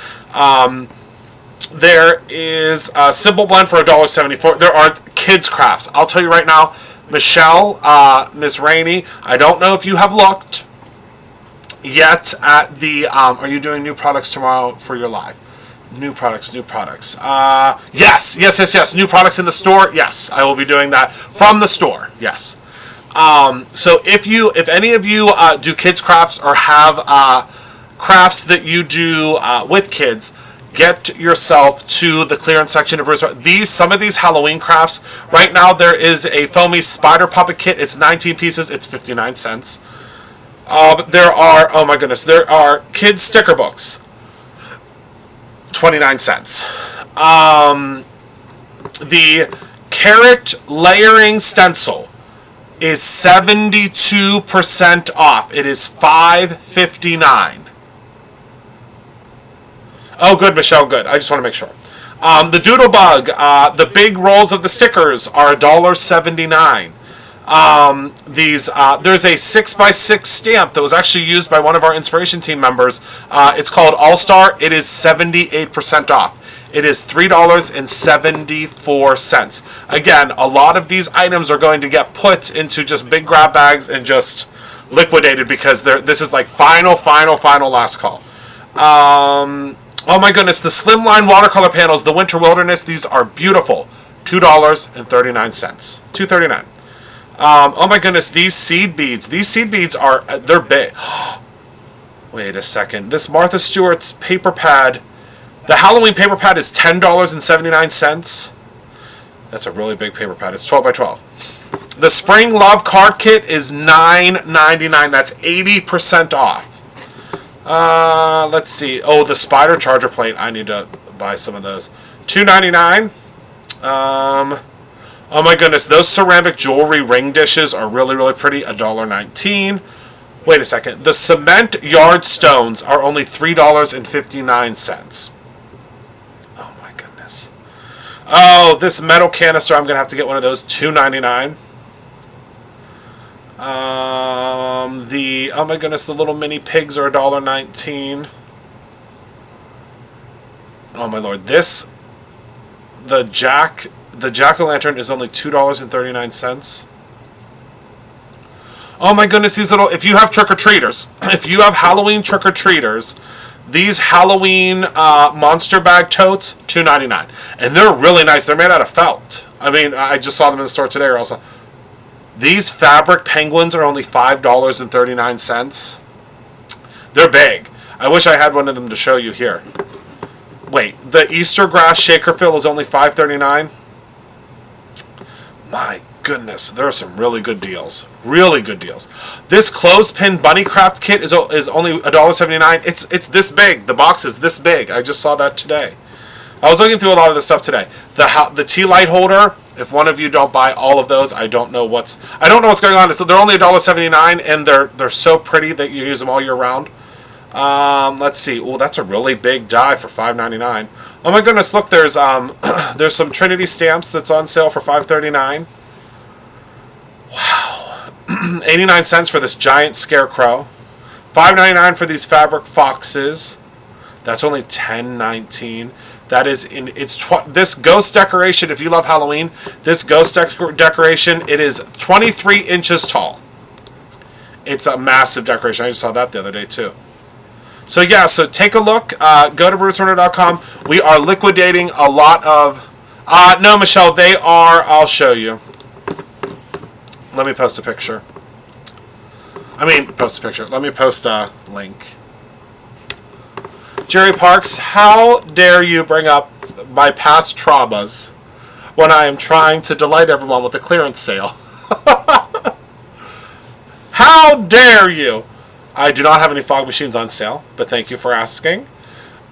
Speaker 1: There is a Simple Blend for $1.74. There are kids crafts. I'll tell you right now, Michelle, Miss Rainey, I don't know if you have looked yet at the, are you doing new products tomorrow for your live? New products. Yes. New products in the store. Yes, I will be doing that from the store. Yes. So if any of you do kids crafts or have crafts that you do with kids, get yourself to the clearance section of Bruce. Some of these Halloween crafts, right now there is a foamy spider puppet kit. It's 19 pieces. It's 59 cents. There are, oh my goodness, there are kids sticker books. 29 cents. The carrot layering stencil is 72% off. It is $5.59. Oh, good, Michelle, good. I just want to make sure. The Doodlebug, the big rolls of the stickers are $1.79. There's a 6x6 stamp that was actually used by one of our inspiration team members. It's called All Star. It is 78% off. It is $3.74. Again, a lot of these items are going to get put into just big grab bags and just liquidated because this is like final last call. Oh my goodness, the Slimline watercolor panels, the Winter Wilderness, these are beautiful. $2.39. $2.39. Oh my goodness, these seed beads. These seed beads are, they're big. Wait a second. This Martha Stewart's paper pad, the Halloween paper pad is $10.79. That's a really big paper pad. It's 12 by 12. The Spring Love card kit is $9.99. That's 80% off. Let's see. Oh, the Spider charger plate. I need to buy some of those. $2.99. Oh my goodness, those ceramic jewelry ring dishes are really, really pretty. $1.19. Wait a second. The cement yard stones are only $3.59. Oh my goodness. Oh, this metal canister, I'm going to have to get one of those. $2.99. Oh my goodness, the little mini pigs are $1.19. Oh my lord, the jack-o'-lantern is only $2.39. Oh my goodness, these little, if you have trick-or-treaters, if you have Halloween trick-or-treaters, these Halloween monster bag totes, $2.99. And they're really nice. They're made out of felt. I mean, I just saw them in the store today also. These fabric penguins are only $5.39. They're big. I wish I had one of them to show you here. Wait, the Easter grass shaker fill is only $5.39. My goodness, there are some really good deals. Really good deals. This clothespin bunny craft kit is only $1.79. It's this big. The box is this big. I just saw that today. I was looking through a lot of this stuff today. The tea light holder. If one of you don't buy all of those, I don't know what's going on. They're only $1.79, and they're so pretty that you use them all year round. Let's see. Oh, that's a really big die for $5.99. Oh my goodness! Look, there's some Trinity stamps that's on sale for $5.39. Wow, 89 cents for this giant scarecrow. $5.99 for these fabric foxes. That's only $10.19. That is this ghost decoration. If you love Halloween, this ghost decoration, it is 23 inches tall. It's a massive decoration. I just saw that the other day too. So yeah, so take a look. Go to BruceRunner.com. We are liquidating a lot of. No, Michelle, they are. I'll show you. Let me post a picture. Let me post a link. Jerry Parks, how dare you bring up my past traumas when I am trying to delight everyone with a clearance sale? How dare you? I do not have any fog machines on sale, but thank you for asking.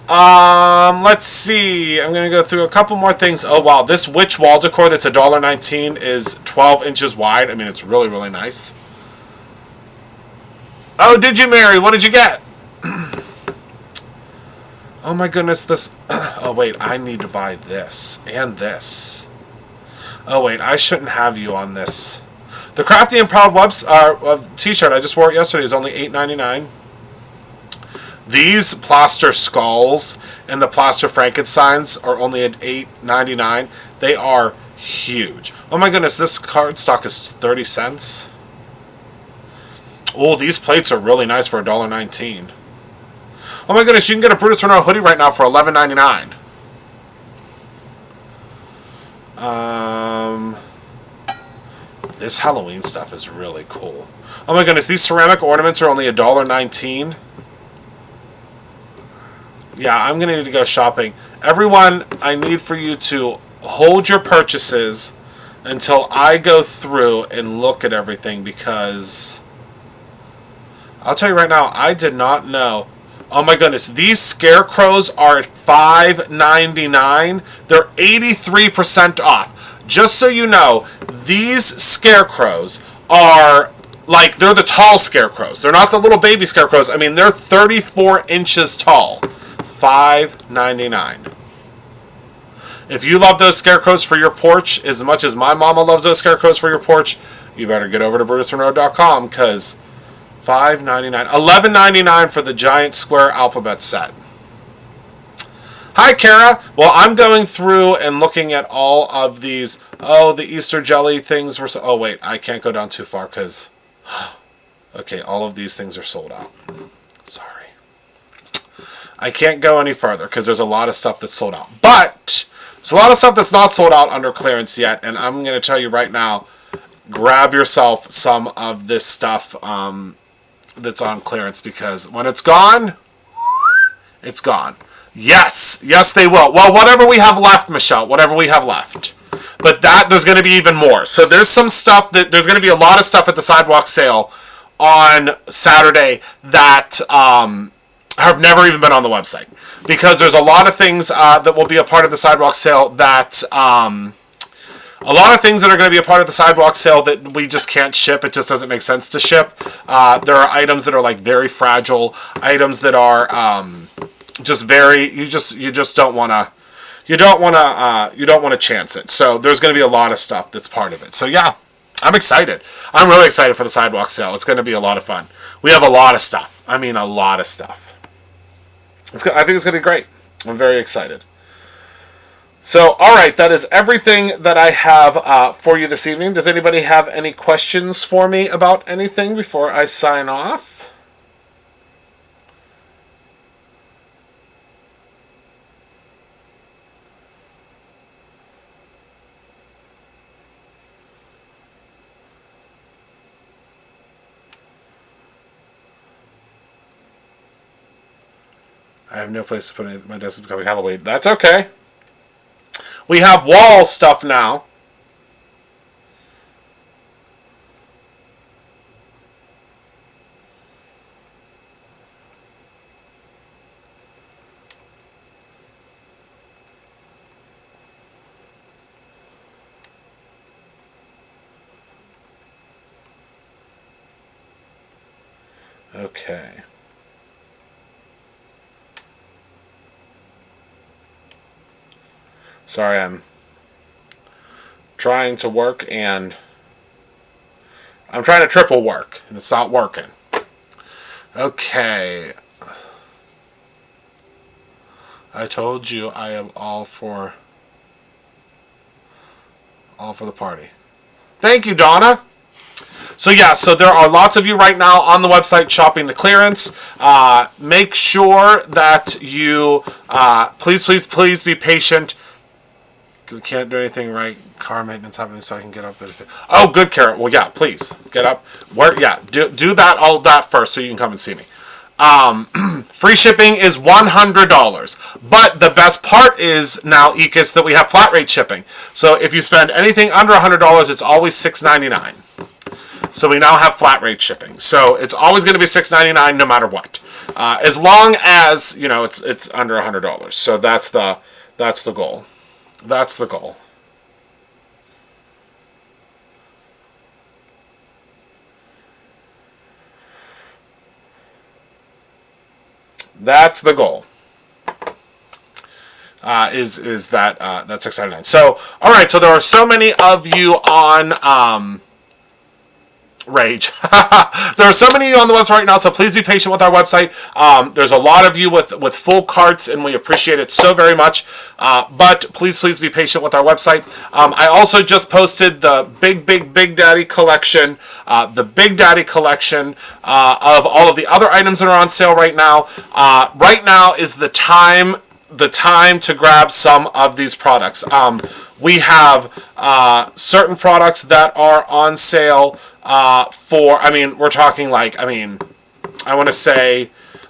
Speaker 1: Let's see. I'm going to go through a couple more things. Oh, wow. This witch wall decor that's $1.19 is 12 inches wide. I mean, it's really, really nice. Oh, did you, Mary? What did you get? Oh my goodness, this. Oh wait, I need to buy this and this. Oh wait, I shouldn't have you on this. The Crafty and Proud t-shirt, I just wore it yesterday, is only $8.99. These plaster skulls and the plaster Frankensteins are only at $8.99. They are huge. Oh my goodness, this cardstock is 30 cents. Oh, these plates are really nice for $1.19. Oh my goodness, you can get a Brutus Runner hoodie right now for $11.99. This Halloween stuff is really cool. Oh my goodness, these ceramic ornaments are only $1.19. Yeah, I'm going to need to go shopping. Everyone, I need for you to hold your purchases until I go through and look at everything, because I'll tell you right now, I did not know. Oh my goodness, these scarecrows are at $5.99. They're 83% off. Just so you know, these scarecrows are like, they're the tall scarecrows. They're not the little baby scarecrows. I mean, they're 34 inches tall. $5.99. If you love those scarecrows for your porch as much as my mama loves those scarecrows for your porch, you better get over to BrutusMonroe.com, because $5.99. $11.99 for the giant square alphabet set. Hi, Kara. Well, I'm going through and looking at all of these. Oh, the Easter jelly things were... Oh, wait. I can't go down too far because... Okay, all of these things are sold out. Sorry. I can't go any further because there's a lot of stuff that's sold out. But there's a lot of stuff that's not sold out under clearance yet. And I'm going to tell you right now, grab yourself some of this stuff that's on clearance, because when it's gone, it's gone. Yes, they will. Well, whatever we have left, Michelle, whatever we have left. But there's going to be even more. So there's some stuff there's going to be a lot of stuff at the sidewalk sale on Saturday that have never even been on the website, because there's a lot of things that will be a part of the sidewalk sale that a lot of things that are going to be a part of the sidewalk sale that we just can't ship. It just doesn't make sense to ship. There are items that are like very fragile, items that are just very, you just don't want to, you don't want to chance it. So there's going to be a lot of stuff that's part of it. So yeah, I'm excited. I'm really excited for the sidewalk sale. It's going to be a lot of fun. We have a lot of stuff. I mean, a lot of stuff. I think it's going to be great. I'm very excited. So, all right, that is everything that I have for you this evening. Does anybody have any questions for me about anything before I sign off? I have no place to put it. My desk is becoming Halloween. That's okay. We have wall stuff now. Okay. Sorry, I'm trying to work and I'm trying to triple work and it's not working. Okay. I told you I am all for the party. Thank you, Donna. So yeah, so there are lots of you right now on the website shopping the clearance. Make sure that you please be patient. We can't do anything right. Car maintenance happening, so I can get up there. Oh, good, Carrot. Well, yeah, please get up. Do that, all that first, so you can come and see me. Free shipping is $100, but the best part is now, Ekis, that we have flat rate shipping. So if you spend anything under $100, it's always $6.99. So we now have flat rate shipping. So it's always going to be $6.99 no matter what, as long as it's under $100. So that's the goal. That's the goal. That's the goal. Is that that's $6.99. So all right. So there are so many of you on Rage. There are so many of you on the website right now, so please be patient with our website. There's a lot of you with full carts, and we appreciate it so very much. But please be patient with our website. I also just posted the Big Daddy collection, of all of the other items that are on sale right now. Right now is the time to grab some of these products. We have certain products that are on sale. We're talking like, I want to say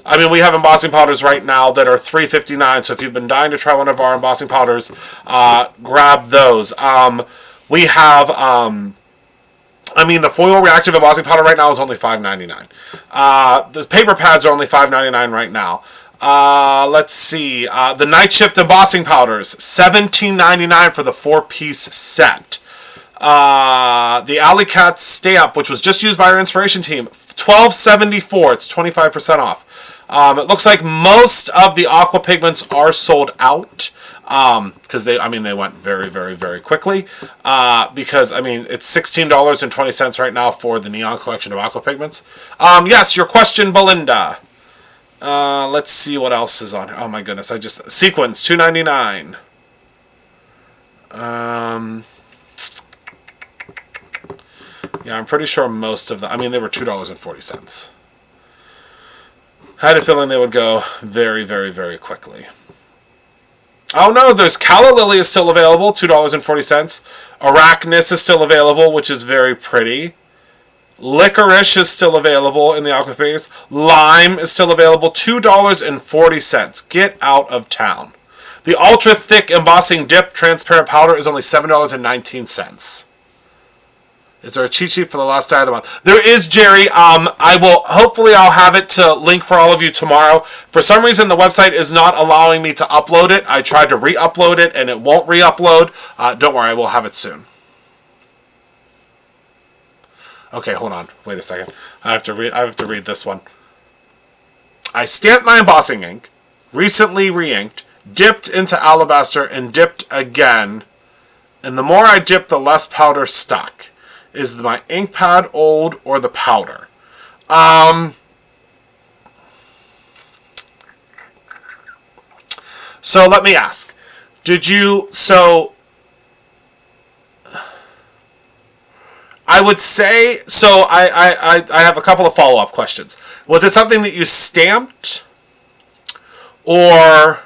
Speaker 1: I mean, we have embossing powders right now that are $3.59. So if you've been dying to try one of our embossing powders, grab those. We have, I mean, the foil reactive embossing powder right now is only $5.99. The paper pads are only $5.99 right now. Let's see. The night shift embossing powders, $17.99 for the 4-piece set. The Alley Cat stamp, which was just used by our inspiration team, $12.74. It's 25% off. It looks like most of the aqua pigments are sold out. Because they went very, very, very quickly. Because, I mean, it's $16.20 right now for the Neon collection of aqua pigments. Yes, your question, Belinda. Let's see what else is on here. Oh my goodness, Sequins, $2.99. Yeah, I'm pretty sure most of them, I mean, they were $2.40. I had a feeling they would go very, very, very quickly. Oh no, there's Calla Lily is still available, $2.40. Arachnus is still available, which is very pretty. Licorice is still available in the aqua pigments. Lime is still available, $2.40. Get out of town. The ultra thick embossing dip transparent powder is only $7.19. Is there a cheat sheet for the last day of the month? There is, Jerry. Hopefully I'll have it to link for all of you tomorrow. For some reason, the website is not allowing me to upload it. I tried to re-upload it, and it won't re-upload. Don't worry, I will have it soon. Okay, hold on. Wait a second. I have to read this one. I stamped my embossing ink, recently re-inked, dipped into alabaster, and dipped again. And the more I dipped, the less powder stuck. Is my ink pad old or the powder? So let me ask. I would say, I have a couple of follow-up questions. Was it something that you stamped? Or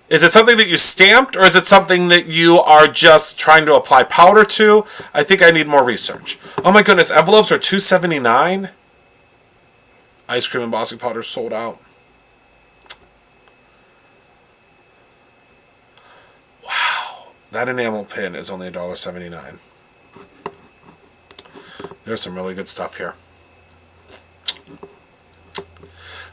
Speaker 1: is it something that you stamped, or is it something that you are just trying to apply powder to? I think I need more research. Oh my goodness, envelopes are $2.79? Ice cream embossing powder sold out. Wow. That enamel pin is only $1.79. There's some really good stuff here.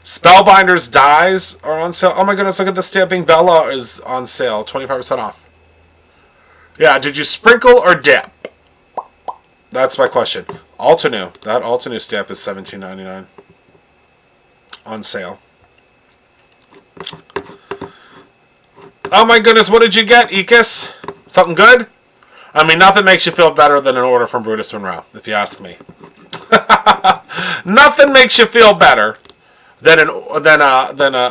Speaker 1: Spellbinders dies are on sale. Oh my goodness, look at the Stamping Bella is on sale. 25% off. Yeah, did you sprinkle or dip? That's my question. Altenew. That Altenew stamp is $17.99. On sale. Oh my goodness, what did you get, Ekis? Something good? I mean, nothing makes you feel better than an order from Brutus Monroe, if you ask me. Nothing makes you feel better than an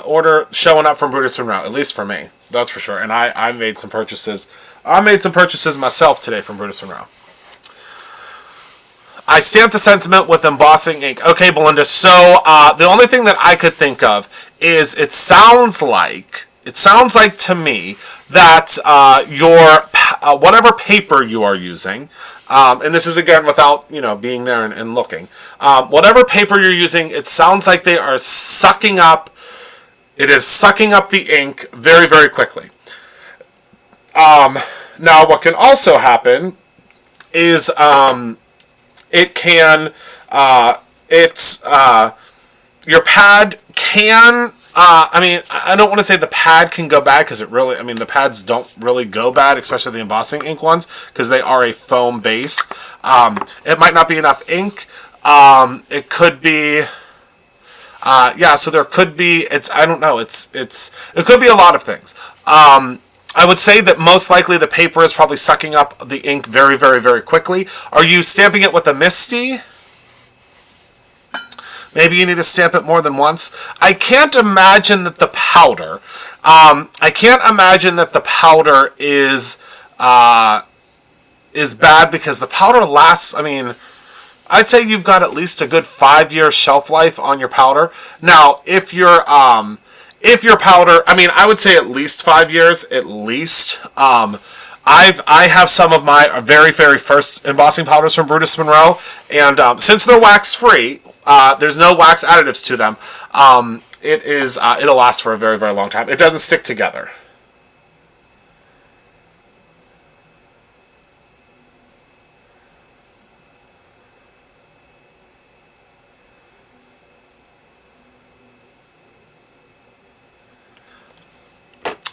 Speaker 1: order showing up from Brutus Monroe, at least for me. That's for sure. And I made some purchases. I made some purchases myself today from Brutus Monroe. I stamped a sentiment with embossing ink. Okay, Belinda. So the only thing that I could think of is it sounds like to me that your whatever paper you are using, and this is again without being there and looking. Whatever paper you're using, it sounds like they are sucking up. It is sucking up the ink very, very quickly. Now, what can also happen is it can your pad can. I mean, I don't want to say the pad can go bad because the pads don't really go bad, especially the embossing ink ones, because they are a foam base. It might not be enough ink. It could be, so there could be, I don't know, it could be a lot of things. I would say that most likely the paper is probably sucking up the ink very, very, very quickly. Are you stamping it with a Misty? Maybe you need to stamp it more than once. I can't imagine that the powder, is bad because the powder lasts, I'd say you've got at least a good 5-year shelf life on your powder. Now, if your powder, I would say at least 5 years, at least. I have some of my very, very first embossing powders from Brutus Monroe, and since they're wax free, there's no wax additives to them. It'll last for a very, very long time. It doesn't stick together.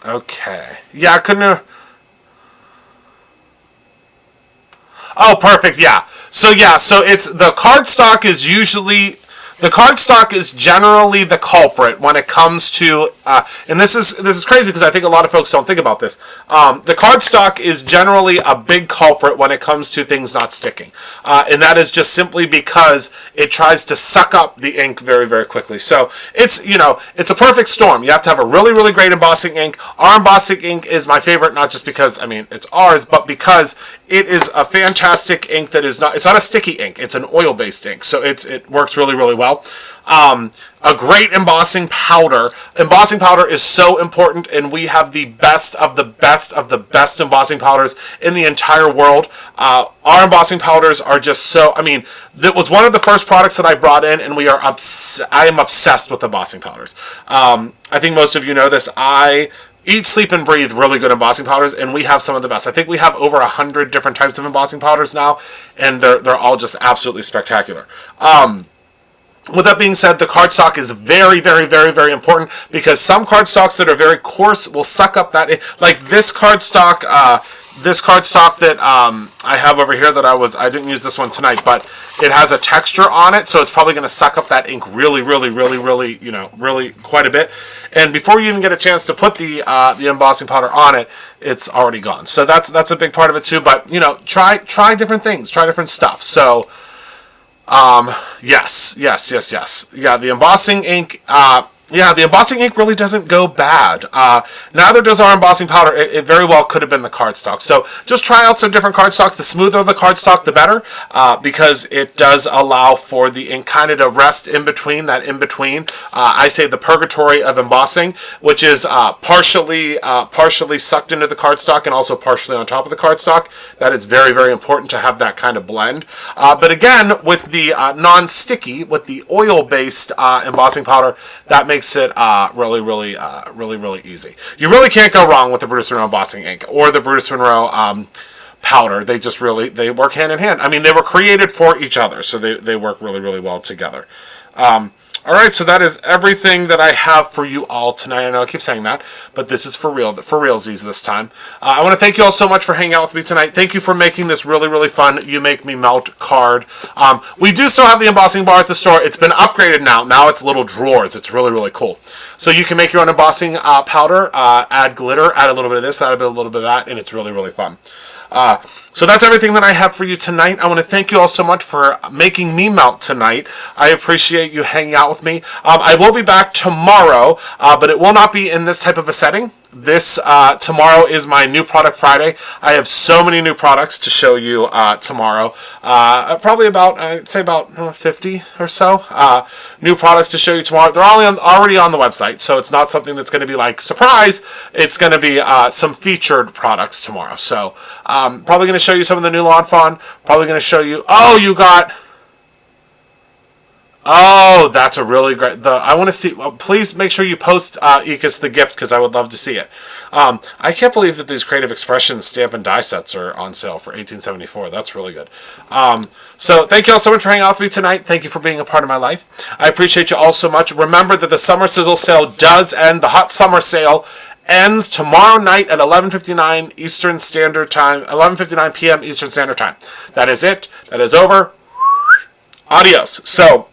Speaker 1: Okay. Yeah, I couldn't. Oh, perfect. Yeah. So it's the cardstock is usually the cardstock is generally the culprit when it comes to, and this is crazy because I think a lot of folks don't think about this. The cardstock is generally a big culprit when it comes to things not sticking, and that is just simply because it tries to suck up the ink very, very quickly. So it's a perfect storm. You have to have a really, really great embossing ink. Our embossing ink is my favorite, not just because it's ours, but because it is a fantastic ink that is not. It's not a sticky ink. It's an oil-based ink, so it works really, really well. A great embossing powder. Embossing powder is so important, and we have the best of the best of the best embossing powders in the entire world. Our embossing powders are just so. That was one of the first products that I brought in, and I am obsessed with embossing powders. I think most of you know this. I eat, sleep, and breathe really good embossing powders, and we have some of the best. I think we have over 100 different types of embossing powders now, and they're all just absolutely spectacular. With that being said, the cardstock is very, very, very, very important because some cardstocks that are very coarse will suck up that. Like this cardstock that I have over here that I didn't use this one tonight, but it has a texture on it, so it's probably going to suck up that ink really, really, really, really, really quite a bit. And before you even get a chance to put the embossing powder on it, it's already gone. So that's a big part of it too. But try different things, try different stuff. So. Yes. Yeah, the embossing ink, the embossing ink really doesn't go bad. Neither does our embossing powder. It very well could have been the cardstock. So just try out some different cardstocks. The smoother the cardstock, the better, because it does allow for the ink kind of to rest in between, I say the purgatory of embossing, which is partially sucked into the cardstock and also partially on top of the cardstock. That is very, very important to have that kind of blend. But again, with the non-sticky, with the oil-based embossing powder, that makes it really, really, really, really easy. You really can't go wrong with the Brutus Monroe embossing ink or the Brutus Monroe powder. They work hand in hand. They were created for each other, so they work really, really well together. All right, so that is everything that I have for you all tonight. I know I keep saying that, but this is for realsies this time. I want to thank you all so much for hanging out with me tonight. Thank you for making this really, really fun You Make Me Melt card. We do still have the embossing bar at the store. It's been upgraded now. Now it's little drawers. It's really, really cool. So you can make your own embossing powder, add glitter, add a little bit of this, add a little bit of that, and it's really, really fun. So that's everything that I have for you tonight. I want to thank you all so much for making me melt tonight. I appreciate you hanging out with me. I will be back tomorrow, but it will not be in this type of a setting. Tomorrow is my new product Friday. I have so many new products to show you tomorrow. Probably I'd say about 50 or so new products to show you tomorrow. They're already on the website, so it's not something that's going to be like surprise. It's going to be some featured products tomorrow. So probably going to show you some of the new Lawn Fawn. Probably going to show you. Oh, that's a really great. I want to see. Please make sure you post Ekis the gift because I would love to see it. I can't believe that these Creative Expressions stamp and die sets are on sale for $18.74. That's really good. So thank you all so much for hanging out with me tonight. Thank you for being a part of my life. I appreciate you all so much. Remember that the Summer Sizzle sale does end. The Hot Summer Sale ends tomorrow night at 11:59 Eastern Standard Time. 11:59 p.m. Eastern Standard Time. That is it. That is over. Adios. So.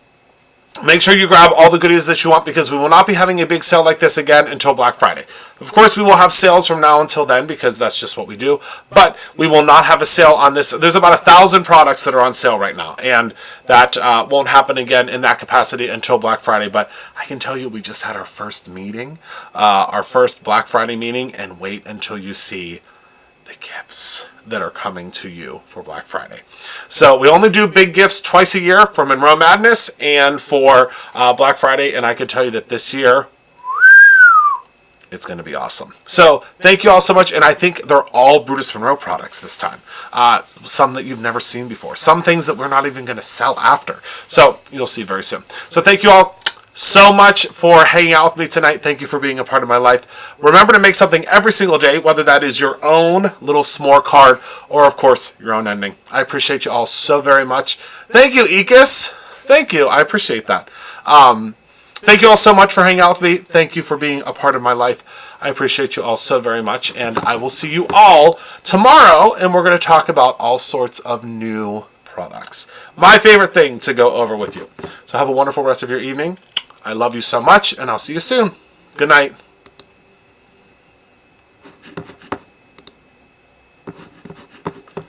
Speaker 1: Make sure you grab all the goodies that you want because we will not be having a big sale like this again until Black Friday. Of course, we will have sales from now until then because that's just what we do. But we will not have a sale on this. There's about 1,000 products that are on sale right now. And that won't happen again in that capacity until Black Friday. But I can tell you we just had our first meeting, our first Black Friday meeting. And wait until you see the gifts that are coming to you for Black Friday. So we only do big gifts twice a year for Monroe Madness and for Black Friday, and I can tell you that this year It's going to be awesome. So thank you all so much. And I think they're all Brutus Monroe products this time. Some that you've never seen before. Some things that we're not even going to sell after. So you'll see very soon. So thank you all so much for hanging out with me tonight. Thank you for being a part of my life. Remember to make something every single day, whether that is your own little s'more card or, of course, your own ending. I appreciate you all so very much. Thank you, Ekis. Thank you. I appreciate that. Thank you all so much for hanging out with me. Thank you for being a part of my life. I appreciate you all so very much. And I will see you all tomorrow. And we're going to talk about all sorts of new products. My favorite thing to go over with you. So have a wonderful rest of your evening. I love you so much. And I'll see you soon. Good night.